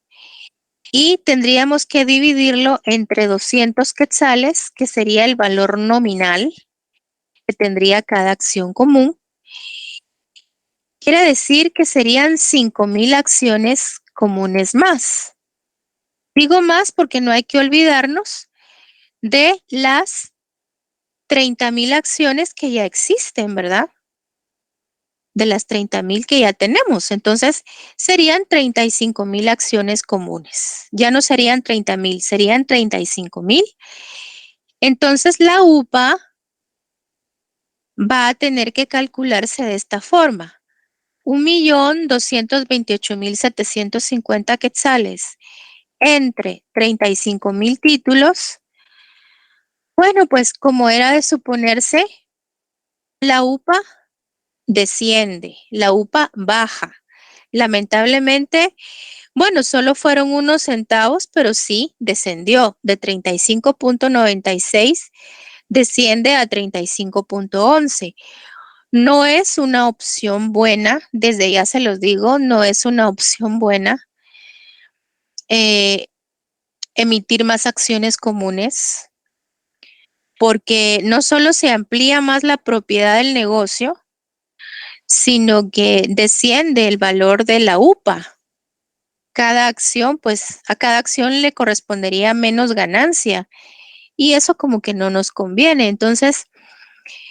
y tendríamos que dividirlo entre 200 quetzales, que sería el valor nominal, que tendría cada acción común. Quiere decir que serían 5,000 acciones comunes más. Digo más porque no hay que olvidarnos de las 30,000 acciones que ya existen, ¿verdad? De las 30,000 que ya tenemos. Entonces, serían 35,000 acciones comunes. Ya no serían 30,000, serían 35,000. Entonces, la UPA va a tener que calcularse de esta forma. 1,228,750 quetzales entre 35,000 títulos. Bueno, pues como era de suponerse, la UPA desciende, la UPA baja. Lamentablemente, bueno, solo fueron unos centavos, pero sí descendió de 35.96, desciende a 35.11. No es una opción buena, desde ya se los digo, no es una opción buena emitir más acciones comunes, porque no solo se amplía más la propiedad del negocio, sino que desciende el valor de la UPA. Cada acción, pues a cada acción le correspondería menos ganancia y eso como que no nos conviene. Entonces,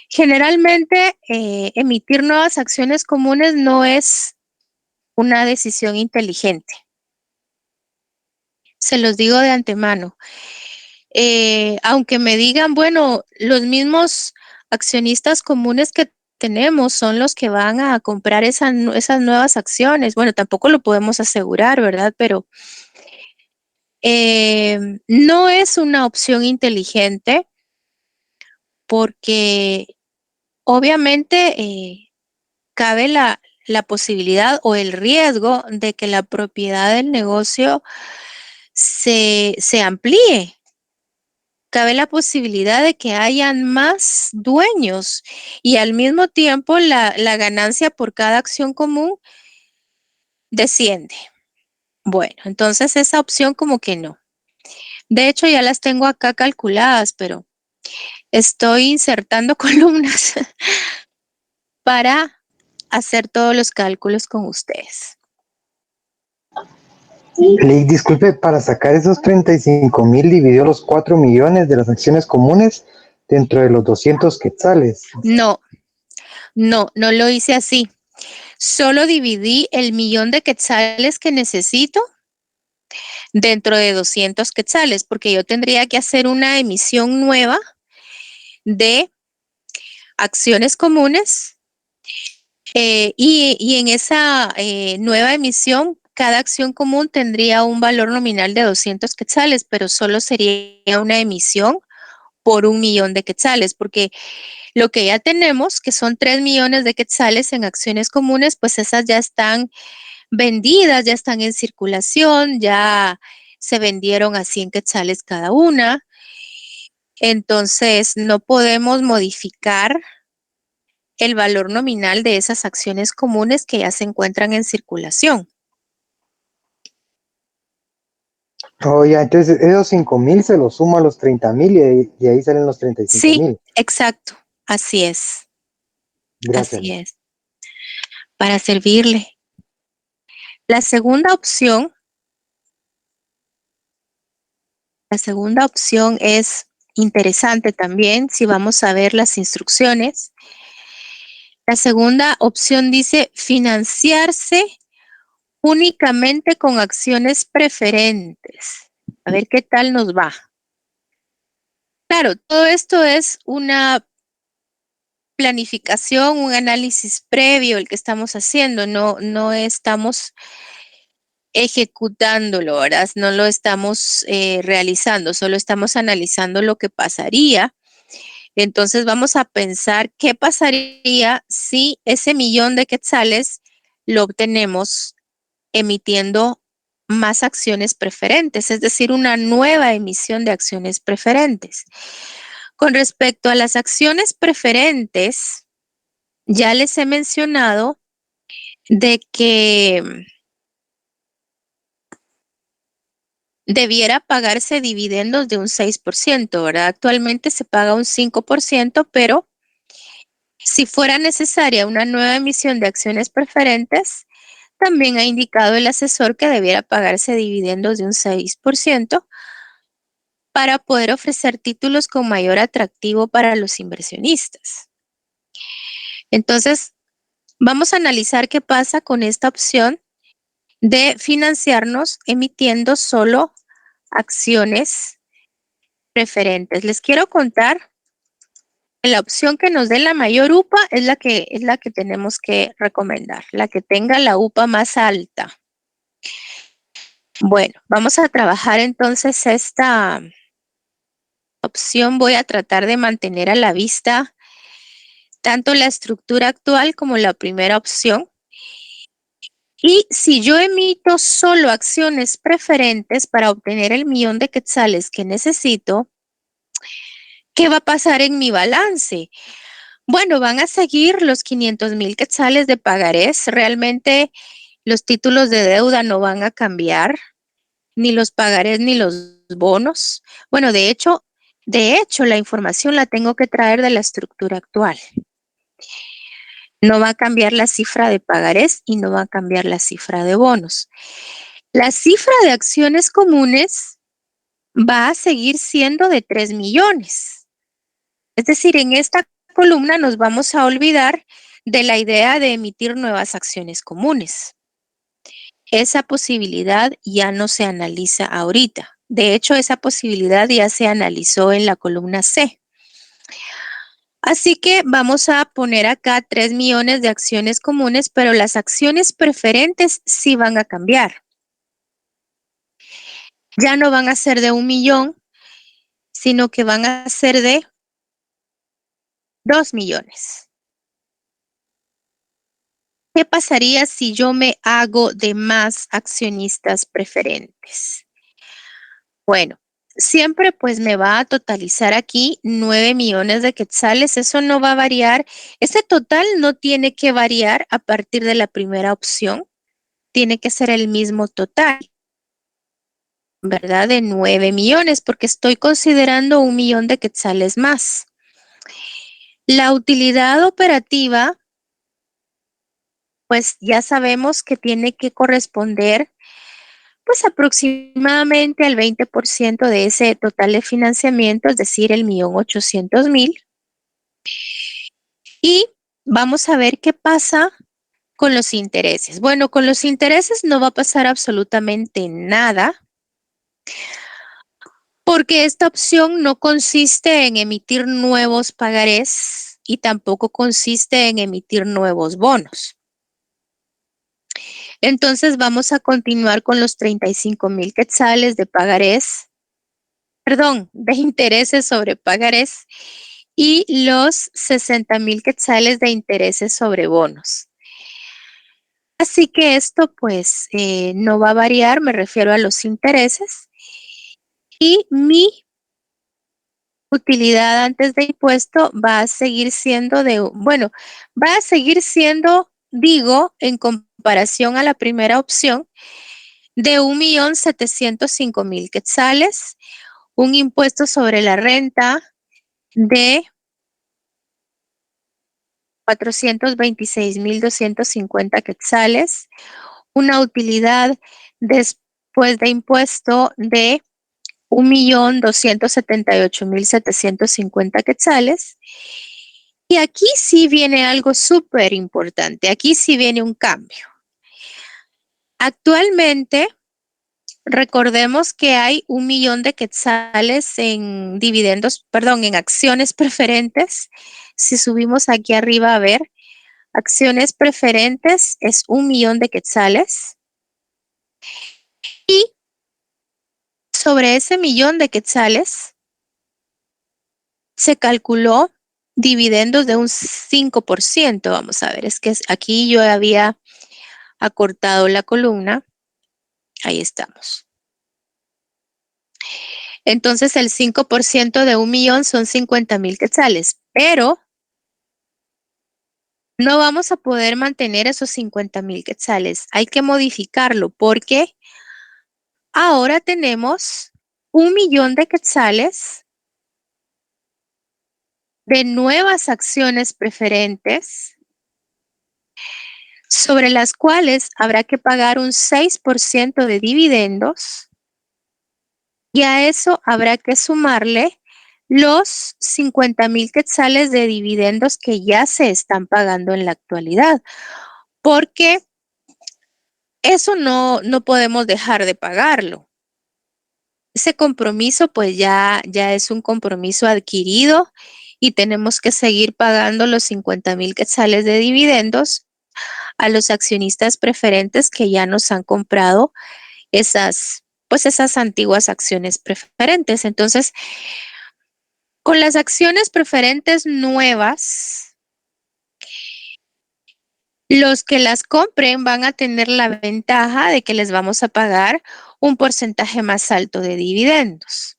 generalmente emitir nuevas acciones comunes no es una decisión inteligente. Se los digo de antemano. Aunque me digan, bueno, los mismos accionistas comunes que tenemos son los que van a comprar esas nuevas acciones. Bueno, tampoco lo podemos asegurar, ¿verdad? Pero no es una opción inteligente porque obviamente cabe la posibilidad o el riesgo de que la propiedad del negocio se amplíe. Cabe la posibilidad de que hayan más dueños y al mismo tiempo la ganancia por cada acción común desciende. Bueno, entonces esa opción como que no. De hecho, ya las tengo acá calculadas, pero estoy insertando columnas para hacer todos los cálculos con ustedes. Disculpe, para sacar esos 35,000 dividió los 4 millones de las acciones comunes dentro de los 200 quetzales. No lo hice así. Solo dividí el 1,000,000 de quetzales que necesito dentro de 200 quetzales, porque yo tendría que hacer una emisión nueva de acciones comunes y en esa nueva emisión, cada acción común tendría un valor nominal de 200 quetzales, pero solo sería una emisión por 1,000,000 de quetzales, porque lo que ya tenemos, que son 3 millones de quetzales en acciones comunes, pues esas ya están vendidas, ya están en circulación, ya se vendieron a 100 quetzales cada una. Entonces, no podemos modificar el valor nominal de esas acciones comunes que ya se encuentran en circulación. Oh, ya, entonces esos 5,000 se los suma a los 30,000 y ahí salen los 35,000. Sí, exacto, así es. Gracias. Así es. Para servirle. La segunda opción es interesante también si vamos a ver las instrucciones. La segunda opción dice financiarse únicamente con acciones preferentes. A ver qué tal nos va. Claro, todo esto es una planificación, un análisis previo el que estamos haciendo, no estamos ejecutándolo, ¿verdad? No lo estamos realizando, solo estamos analizando lo que pasaría. Entonces vamos a pensar qué pasaría si ese 1,000,000 de quetzales lo obtenemos emitiendo más acciones preferentes, es decir, una nueva emisión de acciones preferentes. Con respecto a las acciones preferentes, ya les he mencionado de que debiera pagarse dividendos de un 6%, ¿verdad? Actualmente se paga un 5%, pero Si fuera necesaria una nueva emisión de acciones preferentes, también ha indicado el asesor que debiera pagarse dividendos de un 6% para poder ofrecer títulos con mayor atractivo para los inversionistas. Entonces, vamos a analizar qué pasa con esta opción de financiarnos emitiendo solo acciones preferentes. Les quiero contar que la opción que nos dé la mayor UPA es la que tenemos que recomendar, la que tenga la UPA más alta. Bueno, vamos a trabajar entonces esta opción. Voy a tratar de mantener a la vista tanto la estructura actual como la primera opción. Y si yo emito solo acciones preferentes para obtener el millón de quetzales que necesito, ¿qué va a pasar en mi balance? Bueno, van a seguir los 500,000 quetzales de pagarés. Realmente los títulos de deuda no van a cambiar, ni los pagarés ni los bonos. Bueno, de hecho, la información la tengo que traer de la estructura actual. No va a cambiar la cifra de pagarés y no va a cambiar la cifra de bonos. La cifra de acciones comunes va a seguir siendo de 3 millones. Es decir, en esta columna nos vamos a olvidar de la idea de emitir nuevas acciones comunes. Esa posibilidad ya no se analiza ahorita. De hecho, esa posibilidad ya se analizó en la columna C. Así que vamos a poner acá 3 millones de acciones comunes, pero las acciones preferentes sí van a cambiar. Ya no van a ser de 1 millón, sino que van a ser de 2 millones. ¿Qué pasaría si yo me hago de más accionistas preferentes? Bueno, siempre pues me va a totalizar aquí 9 millones de quetzales. Eso no va a variar. Ese total no tiene que variar a partir de la primera opción. Tiene que ser el mismo total, ¿verdad? De 9 millones, porque estoy considerando 1 millón de quetzales más. La utilidad operativa, pues ya sabemos que tiene que corresponder pues aproximadamente al 20% de ese total de financiamiento, es decir, el 1.800.000. Y vamos a ver qué pasa con los intereses. Bueno, con los intereses no va a pasar absolutamente nada, porque esta opción no consiste en emitir nuevos pagarés y tampoco consiste en emitir nuevos bonos. Entonces vamos a continuar con los 35,000 quetzales de pagarés, perdón, de intereses sobre pagarés y los 60,000 quetzales de intereses sobre bonos. Así que esto pues no va a variar, me refiero a los intereses. Y mi utilidad antes de impuesto va a seguir siendo digo, en comparación a la primera opción, de 1.705.000 quetzales, un impuesto sobre la renta de 426.250 quetzales, una utilidad después de impuesto de 1.278.750 quetzales. Y aquí sí viene algo súper importante, aquí sí viene un cambio. Actualmente, recordemos que hay 1 millón de quetzales en dividendos, perdón, en acciones preferentes. Si subimos aquí arriba a ver, acciones preferentes es 1 millón de quetzales. Y sobre ese millón de quetzales se calculó dividendos de un 5%. Vamos a ver, es que aquí yo había acortado la columna. Ahí estamos. Entonces el 5% de 1 millón son 50,000 quetzales, pero no vamos a poder mantener esos 50,000 quetzales. Hay que modificarlo porque ahora tenemos 1 millón de quetzales de nuevas acciones preferentes sobre las cuales habrá que pagar un 6% de dividendos y a eso habrá que sumarle los 50,000 quetzales de dividendos que ya se están pagando en la actualidad, porque eso no podemos dejar de pagarlo. Ese compromiso pues ya es un compromiso adquirido y tenemos que seguir pagando los 50,000 quetzales de dividendos a los accionistas preferentes que ya nos han comprado esas antiguas acciones preferentes. Entonces, con las acciones preferentes nuevas, los que las compren van a tener la ventaja de que les vamos a pagar un porcentaje más alto de dividendos.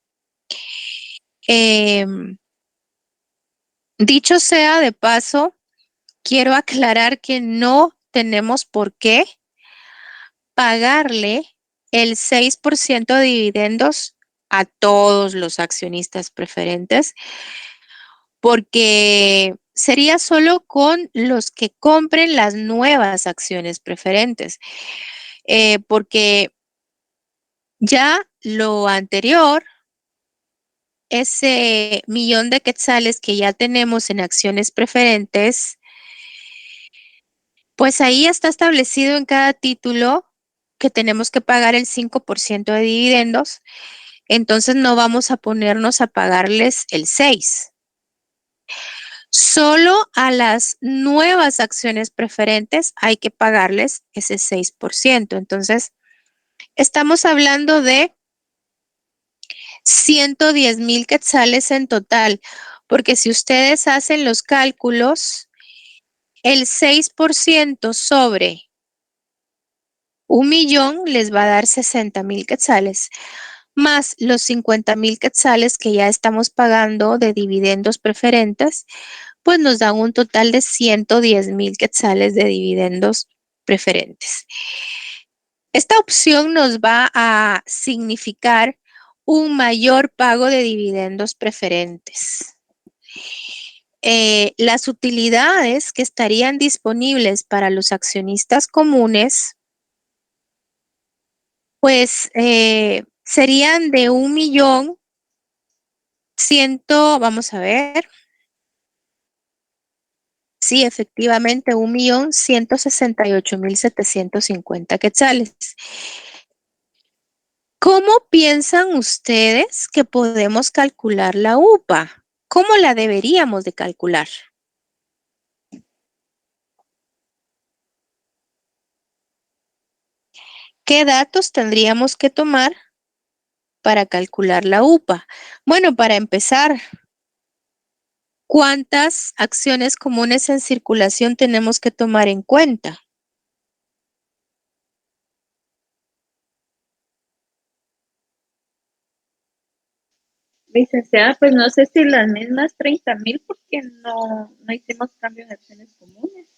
Dicho sea de paso, quiero aclarar que no tenemos por qué pagarle el 6% de dividendos a todos los accionistas preferentes, porque sería solo con los que compren las nuevas acciones preferentes, porque ya lo anterior, ese 1,000,000 de quetzales que ya tenemos en acciones preferentes, pues ahí está establecido en cada título que tenemos que pagar el 5% de dividendos, entonces no vamos a ponernos a pagarles el 6%. Solo a las nuevas acciones preferentes hay que pagarles ese 6%. Entonces, estamos hablando de 110,000 quetzales en total, porque si ustedes hacen los cálculos, el 6% sobre 1,000,000 les va a dar 60,000 quetzales, más los 50,000 quetzales que ya estamos pagando de dividendos preferentes, pues nos dan un total de 110,000 quetzales de dividendos preferentes. Esta opción nos va a significar un mayor pago de dividendos preferentes. Las utilidades que estarían disponibles para los accionistas comunes, pues serían de 1,100,000, vamos a ver. Sí, efectivamente, 1,168,750 quetzales. ¿Cómo piensan ustedes que podemos calcular la UPA? ¿Cómo la deberíamos de calcular? ¿Qué datos tendríamos que tomar para calcular la UPA? Bueno, para empezar, ¿cuántas acciones comunes en circulación tenemos que tomar en cuenta? Licenciada, pues no sé si las mismas 30,000 porque no hicimos cambio en acciones comunes.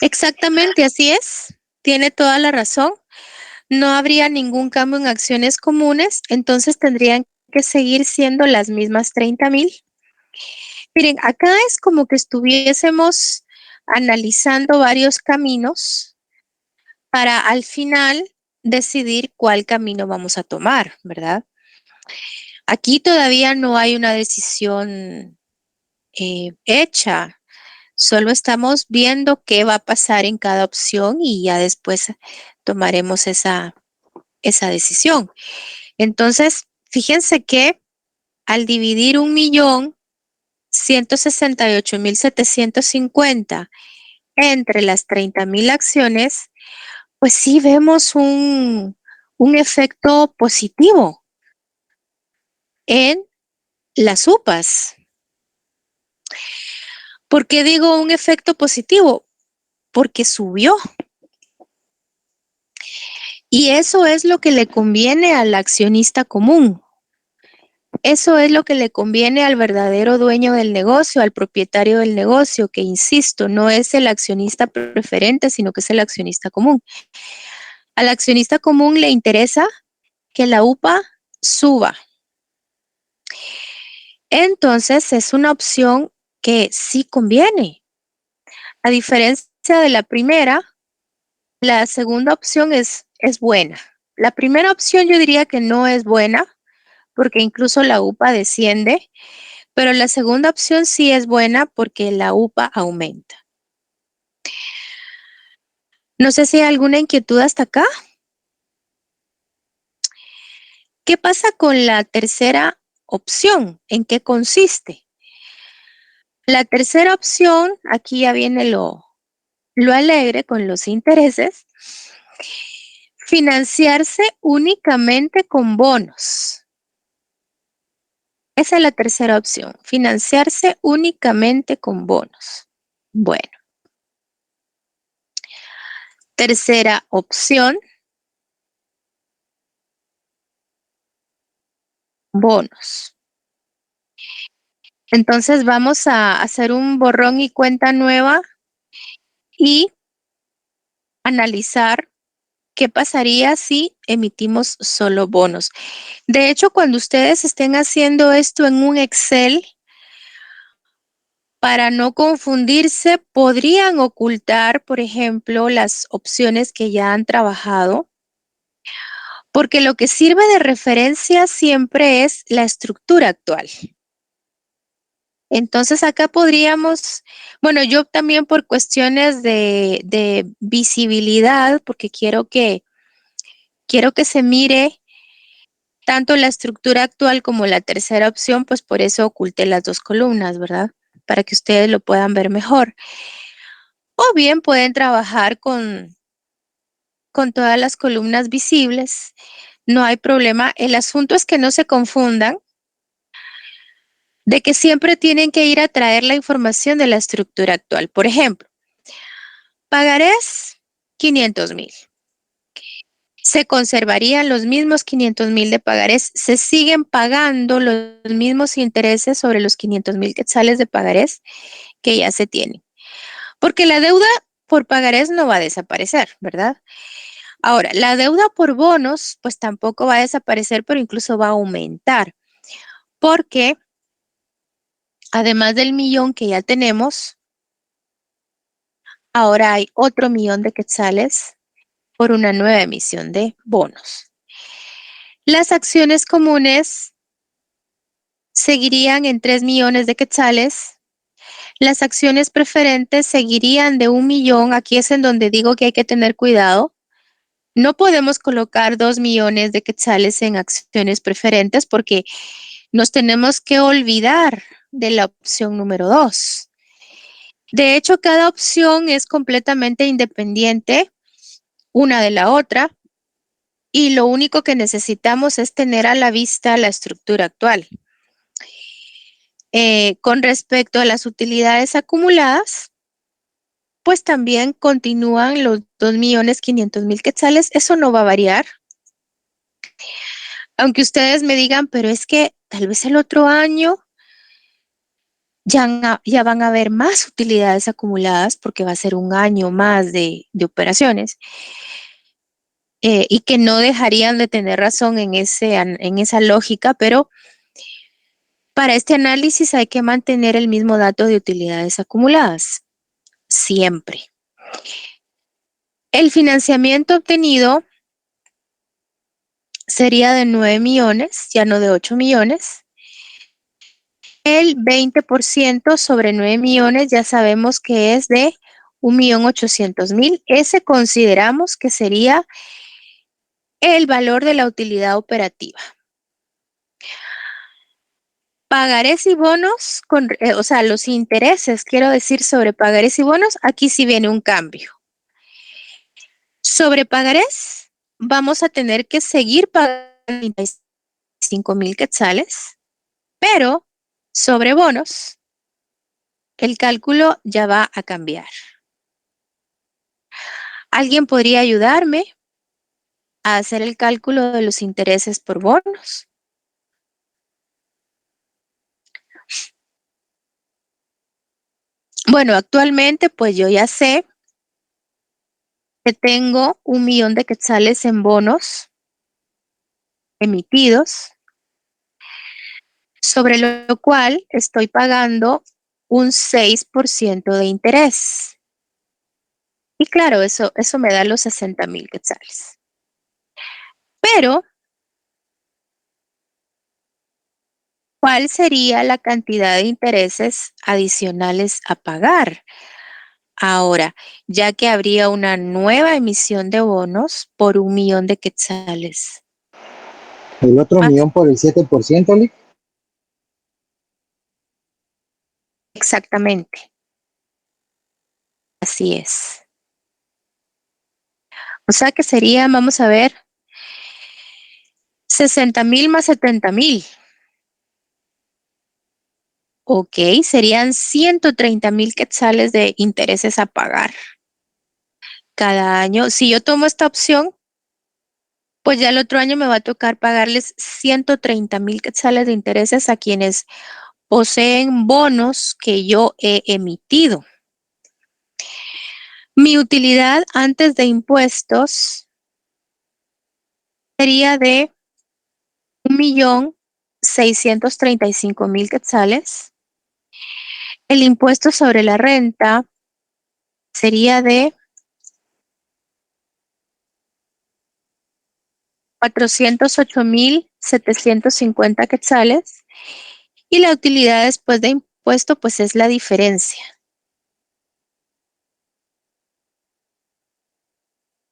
Exactamente, así es. Tiene toda la razón. No habría ningún cambio en acciones comunes, entonces tendrían que seguir siendo las mismas 30,000. Miren, acá es como que estuviésemos analizando varios caminos para al final decidir cuál camino vamos a tomar, ¿verdad? Aquí todavía no hay una decisión hecha, solo estamos viendo qué va a pasar en cada opción y ya después tomaremos esa decisión. Entonces, fíjense que al dividir 1,168,750 entre las 30,000 acciones, pues sí vemos un efecto positivo en las UPAs. ¿Por qué digo un efecto positivo? Porque subió. Y eso es lo que le conviene al accionista común. Eso es lo que le conviene al verdadero dueño del negocio, al propietario del negocio, que insisto, no es el accionista preferente, sino que es el accionista común. Al accionista común le interesa que la UPA suba. Entonces es una opción que sí conviene. A diferencia de la primera, la segunda opción es buena. La primera opción yo diría que no es buena, porque incluso la UPA desciende, pero la segunda opción sí es buena porque la UPA aumenta. No sé si hay alguna inquietud hasta acá. ¿Qué pasa con la tercera opción? ¿En qué consiste? La tercera opción, aquí ya viene lo alegre con los intereses, financiarse únicamente con bonos. Esa es la tercera opción, financiarse únicamente con bonos. Bueno, tercera opción, bonos. Entonces vamos a hacer un borrón y cuenta nueva y analizar qué pasaría si emitimos solo bonos. De hecho, cuando ustedes estén haciendo esto en un Excel, para no confundirse, podrían ocultar, por ejemplo, las opciones que ya han trabajado, porque lo que sirve de referencia siempre es la estructura actual. Entonces acá podríamos, bueno, yo también por cuestiones de visibilidad, porque quiero que se mire tanto la estructura actual como la tercera opción, pues por eso oculté las dos columnas, ¿verdad? Para que ustedes lo puedan ver mejor. O bien pueden trabajar con todas las columnas visibles. No hay problema. El asunto es que no se confundan de que siempre tienen que ir a traer la información de la estructura actual. Por ejemplo, pagarés 500,000. Se conservarían los mismos 500,000 de pagarés, se siguen pagando los mismos intereses sobre los 500,000 quetzales de pagarés que ya se tienen. Porque la deuda por pagarés no va a desaparecer, ¿verdad? Ahora, la deuda por bonos, pues tampoco va a desaparecer, pero incluso va a aumentar. Porque además del millón que ya tenemos, ahora hay otro millón de quetzales por una nueva emisión de bonos. Las acciones comunes seguirían en 3 millones de quetzales. Las acciones preferentes seguirían de 1 millón. Aquí es en donde digo que hay que tener cuidado. No podemos colocar 2 millones de quetzales en acciones preferentes porque nos tenemos que olvidar de la opción número 2. De hecho, cada opción es completamente independiente una de la otra y lo único que necesitamos es tener a la vista la estructura actual. Con respecto a las utilidades acumuladas, pues también continúan los 2.500.000 quetzales. Eso no va a variar. Aunque ustedes me digan, pero es que tal vez el otro año ya van a haber más utilidades acumuladas porque va a ser un año más de operaciones. Y que no dejarían de tener razón en esa lógica, pero para este análisis hay que mantener el mismo dato de utilidades acumuladas, siempre. El financiamiento obtenido sería de 9 millones, ya no de 8 millones. El 20% sobre 9 millones ya sabemos que es de 1.800.000. Ese consideramos que sería el valor de la utilidad operativa. Pagarés y bonos, o sea, los intereses, quiero decir, sobre pagarés y bonos, aquí sí viene un cambio. Sobre pagarés, vamos a tener que seguir pagando 35,000 quetzales, pero sobre bonos, el cálculo ya va a cambiar. ¿Alguien podría ayudarme a hacer el cálculo de los intereses por bonos? Bueno, actualmente pues yo ya sé que tengo 1 millón de quetzales en bonos emitidos, sobre lo cual estoy pagando un 6% de interés. Y claro, eso me da los 60,000 quetzales. Pero, ¿cuál sería la cantidad de intereses adicionales a pagar? Ahora, ya que habría una nueva emisión de bonos por 1,000,000 de quetzales. El otro Más millón por el 7%, Lick. exactamente. Así es. O sea que sería, vamos a ver, 60,000 más 70,000. Ok, serían 130,000 quetzales de intereses a pagar cada año. Si yo tomo esta opción, pues ya el otro año me va a tocar pagarles 130,000 quetzales de intereses a quienes poseen bonos que yo he emitido. Mi utilidad antes de impuestos sería de 1,635,000 quetzales. El impuesto sobre la renta sería de 408,750 quetzales. Y la utilidad después de impuesto, pues es la diferencia.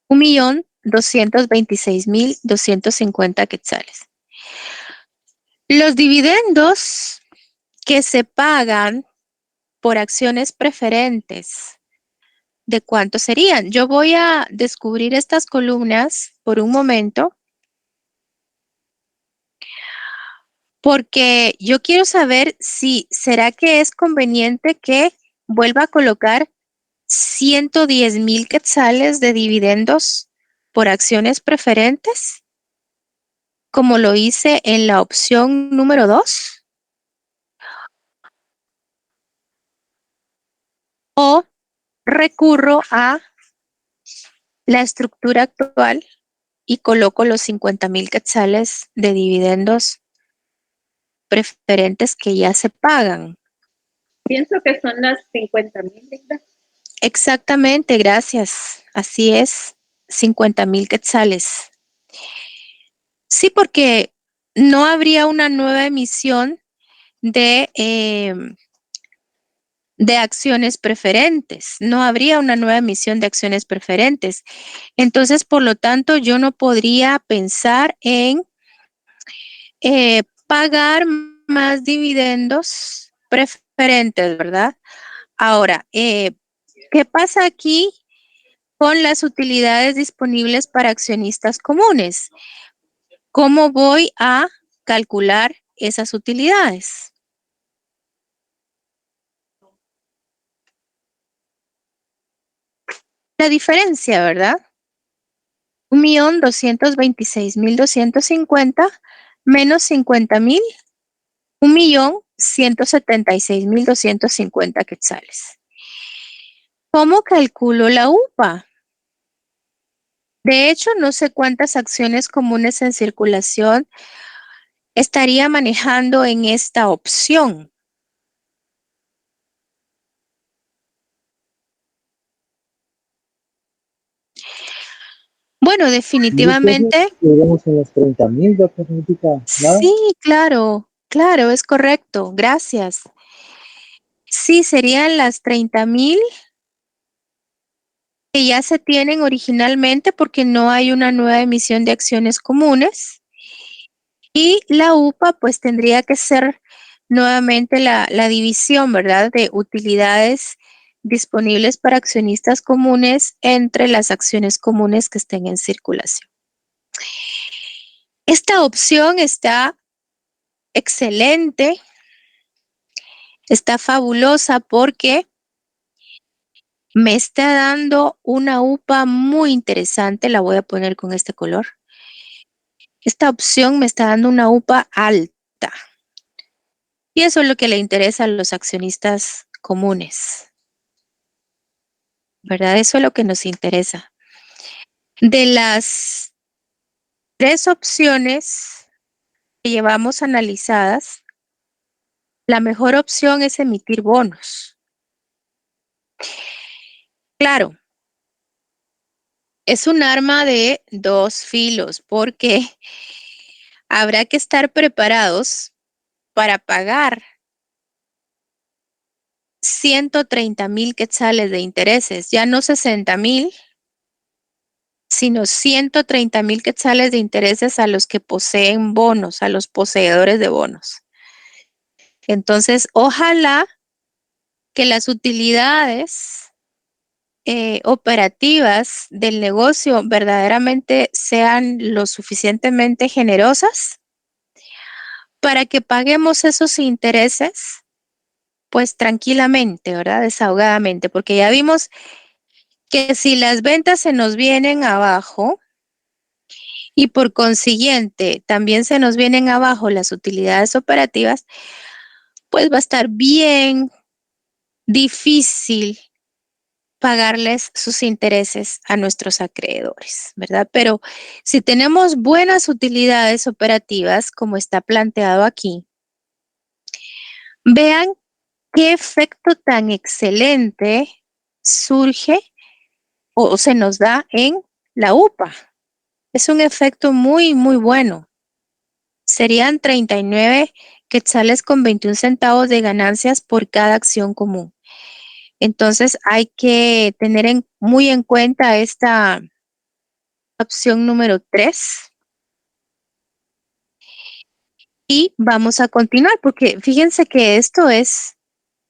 1,226,250 quetzales. Los dividendos que se pagan por acciones preferentes, ¿de cuánto serían? Yo voy a descubrir estas columnas por un momento porque yo quiero saber si será que es conveniente que vuelva a colocar 110,000 quetzales de dividendos por acciones preferentes, como lo hice en la opción número 2, o recurro a la estructura actual y coloco los 50,000 quetzales de dividendos preferentes que ya se pagan. Pienso que son las 50,000, Linda. Exactamente, gracias. Así es, 50,000 quetzales. Sí, porque no habría una nueva emisión de acciones preferentes. No habría una nueva emisión de acciones preferentes. Entonces, por lo tanto, yo no podría pensar en pagar más dividendos preferentes, ¿verdad? Ahora, ¿qué pasa aquí con las utilidades disponibles para accionistas comunes? ¿Cómo voy a calcular esas utilidades? La diferencia, ¿verdad? 1,226,250 menos 50,000, 1,176,250 quetzales. ¿Cómo calculo la UPA? De hecho, no sé cuántas acciones comunes en circulación estaría manejando en esta opción. Bueno, definitivamente. Llegamos en los 30,000, no significa nada. Sí, claro, claro, es correcto. Gracias. Sí, serían las 30,000 que ya se tienen originalmente porque no hay una nueva emisión de acciones comunes. Y la UPA pues tendría que ser nuevamente la división, ¿verdad? De utilidades disponibles para accionistas comunes entre las acciones comunes que estén en circulación. Esta opción está excelente, está fabulosa porque me está dando una UPA muy interesante, la voy a poner con este color. Esta opción me está dando una UPA alta. Y eso es lo que le interesa a los accionistas comunes, ¿verdad? Eso es lo que nos interesa. De las 3 opciones que llevamos analizadas, la mejor opción es emitir bonos. Claro, es un arma de dos filos porque habrá que estar preparados para pagar 130,000 quetzales de intereses, ya no 60,000, sino 130,000 quetzales de intereses a los que poseen bonos, a los poseedores de bonos. Entonces, ojalá que las utilidades operativas del negocio verdaderamente sean lo suficientemente generosas para que paguemos esos intereses, pues tranquilamente, ¿verdad? Desahogadamente, porque ya vimos que si las ventas se nos vienen abajo y por consiguiente también se nos vienen abajo las utilidades operativas, pues va a estar bien difícil pagarles sus intereses a nuestros acreedores, ¿verdad? Pero si tenemos buenas utilidades operativas, como está planteado aquí, vean qué efecto tan excelente surge o se nos da en la UPA. Es un efecto muy, muy bueno. Serían 39 quetzales con 21 centavos de ganancias por cada acción común. Entonces hay que tener muy en cuenta esta opción número 3. Y vamos a continuar porque fíjense que esto es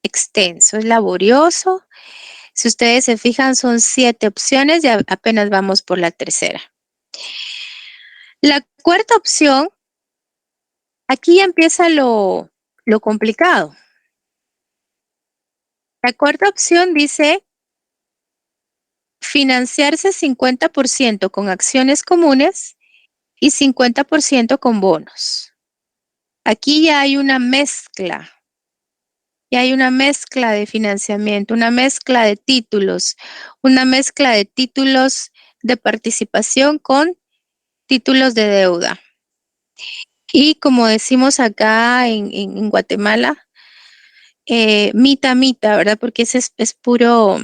extenso, es laborioso. Si ustedes se fijan, son 7 opciones y apenas vamos por la tercera. La cuarta opción, aquí ya empieza lo complicado. La cuarta opción dice financiarse 50% con acciones comunes y 50% con bonos. Aquí ya hay una mezcla. Y hay una mezcla de financiamiento, una mezcla de títulos, una mezcla de títulos de participación con títulos de deuda. Y como decimos acá en Guatemala, mita, ¿verdad? Porque ese es puro,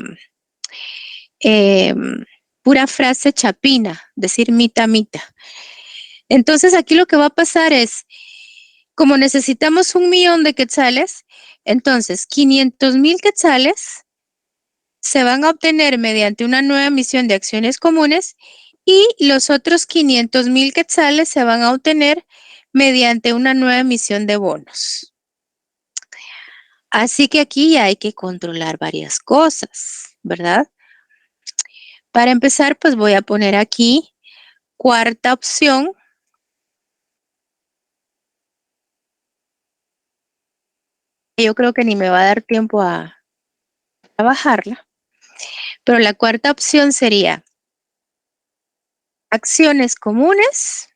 pura frase chapina, decir mita. Entonces aquí lo que va a pasar es, como necesitamos 1,000,000 de quetzales, entonces 500,000 quetzales se van a obtener mediante una nueva emisión de acciones comunes y los otros 500,000 quetzales se van a obtener mediante una nueva emisión de bonos. Así que aquí ya hay que controlar varias cosas, ¿verdad? Para empezar, pues voy a poner aquí cuarta opción. Yo creo que ni me va a dar tiempo a bajarla, pero la cuarta opción sería acciones comunes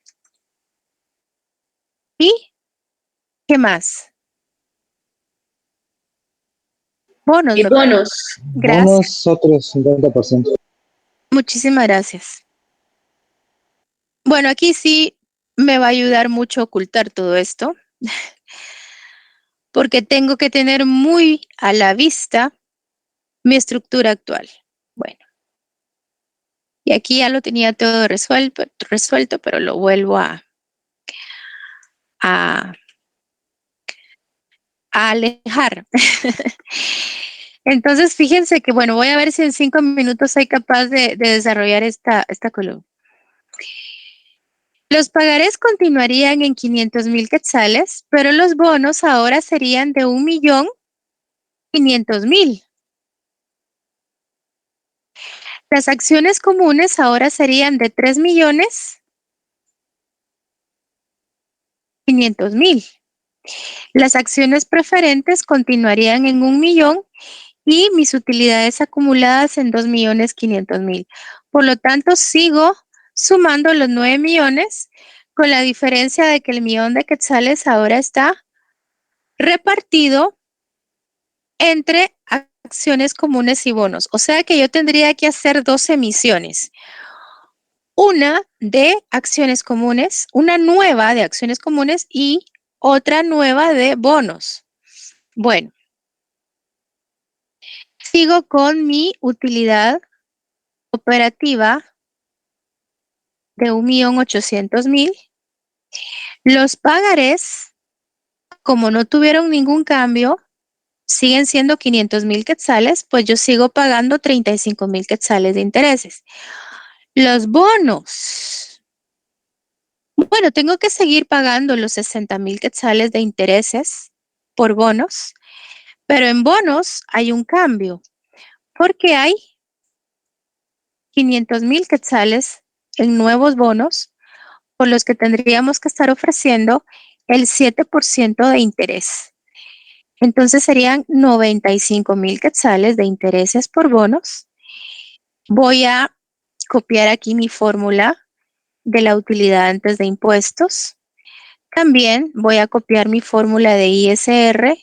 y ¿qué más? Bonos. Y bonos. Gracias. Bonos, otros 50%. Muchísimas gracias. Bueno, aquí sí me va a ayudar mucho ocultar todo esto, porque tengo que tener muy a la vista mi estructura actual. Bueno, y aquí ya lo tenía todo resuelto, pero lo vuelvo a alejar. Entonces, fíjense que, bueno, voy a ver si en 5 minutos soy capaz de desarrollar esta columna. Los pagarés continuarían en 500,000 quetzales, pero los bonos ahora serían de 1,500,000. Las acciones comunes ahora serían de 3,500,000. Las acciones preferentes continuarían en 1,000,000 y mis utilidades acumuladas en 2,500,000. Por lo tanto, sigo sumando los 9 millones con la diferencia de que el 1,000,000 de quetzales ahora está repartido entre acciones comunes y bonos. O sea que yo tendría que hacer 2 emisiones. Una de acciones comunes, una nueva de acciones comunes y otra nueva de bonos. Bueno, sigo con mi utilidad operativa de 1.800.000. Los pagarés, como no tuvieron ningún cambio, siguen siendo 500.000 quetzales, pues yo sigo pagando 35.000 quetzales de intereses. Los bonos. Bueno, tengo que seguir pagando los 60.000 quetzales de intereses por bonos, pero en bonos hay un cambio, porque hay 500.000 quetzales en nuevos bonos por los que tendríamos que estar ofreciendo el 7% de interés. Entonces serían 95.000 quetzales de intereses por bonos. Voy a copiar aquí mi fórmula de la utilidad antes de impuestos. También voy a copiar mi fórmula de ISR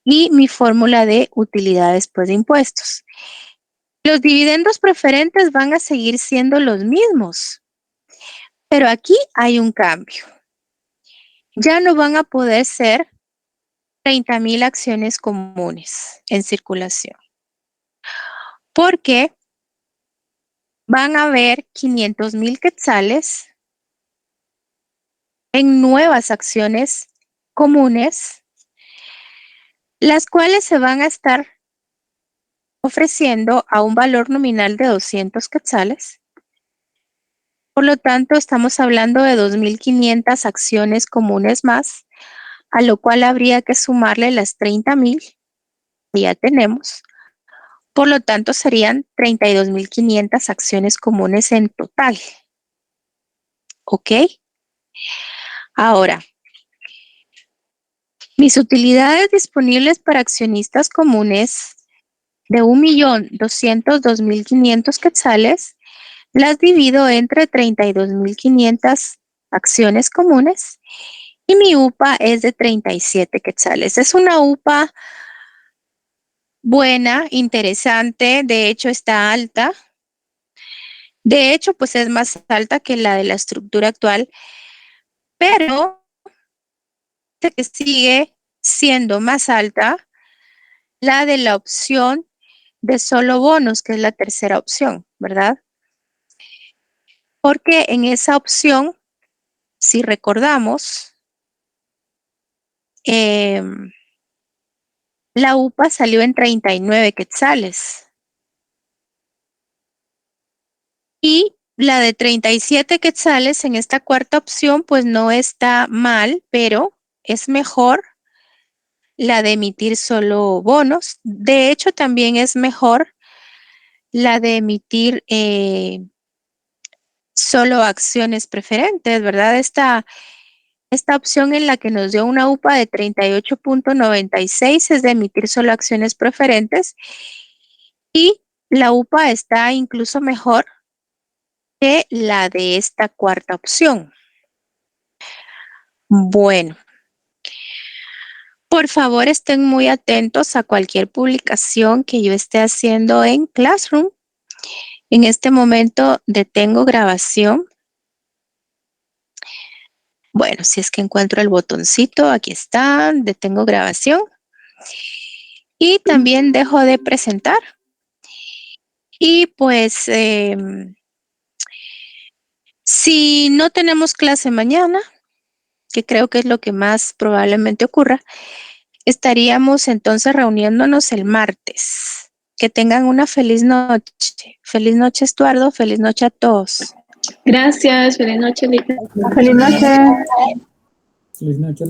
y mi fórmula de utilidad después de impuestos. Los dividendos preferentes van a seguir siendo los mismos, pero aquí hay un cambio. Ya no van a poder ser 30.000 acciones comunes en circulación, porque van a haber 500.000 quetzales en nuevas acciones comunes, las cuales se van a estar ofreciendo a un valor nominal de 200 quetzales. Por lo tanto, estamos hablando de 2.500 acciones comunes más, a lo cual habría que sumarle las 30.000 que ya tenemos. Por lo tanto, serían 32.500 acciones comunes en total. ¿Ok? Ahora, mis utilidades disponibles para accionistas comunes de 1.202.500 quetzales las divido entre 32.500 acciones comunes y mi UPA es de 37 quetzales. Es una UPA buena, interesante, de hecho está alta. De hecho, pues es más alta que la de la estructura actual, pero que sigue siendo más alta la de la opción de solo bonos, que es la tercera opción, ¿verdad? Porque en esa opción, si recordamos, la UPA salió en 39 quetzales. Y la de 37 quetzales en esta cuarta opción, pues no está mal, pero es mejor la de emitir solo bonos. De hecho, también es mejor la de emitir solo acciones preferentes, ¿verdad? Esta opción en la que nos dio una UPA de 38.96 es de emitir solo acciones preferentes y la UPA está incluso mejor que la de esta cuarta opción. Bueno, por favor estén muy atentos a cualquier publicación que yo esté haciendo en Classroom. En este momento detengo grabación. Bueno, si es que encuentro el botoncito, aquí está, detengo grabación. Y también dejo de presentar. Y pues, si no tenemos clase mañana, que creo que es lo que más probablemente ocurra, estaríamos entonces reuniéndonos el martes. Que tengan una feliz noche. Feliz noche, Estuardo. Feliz noche a todos. Gracias, feliz noche, Lita. Feliz noche. Feliz noche.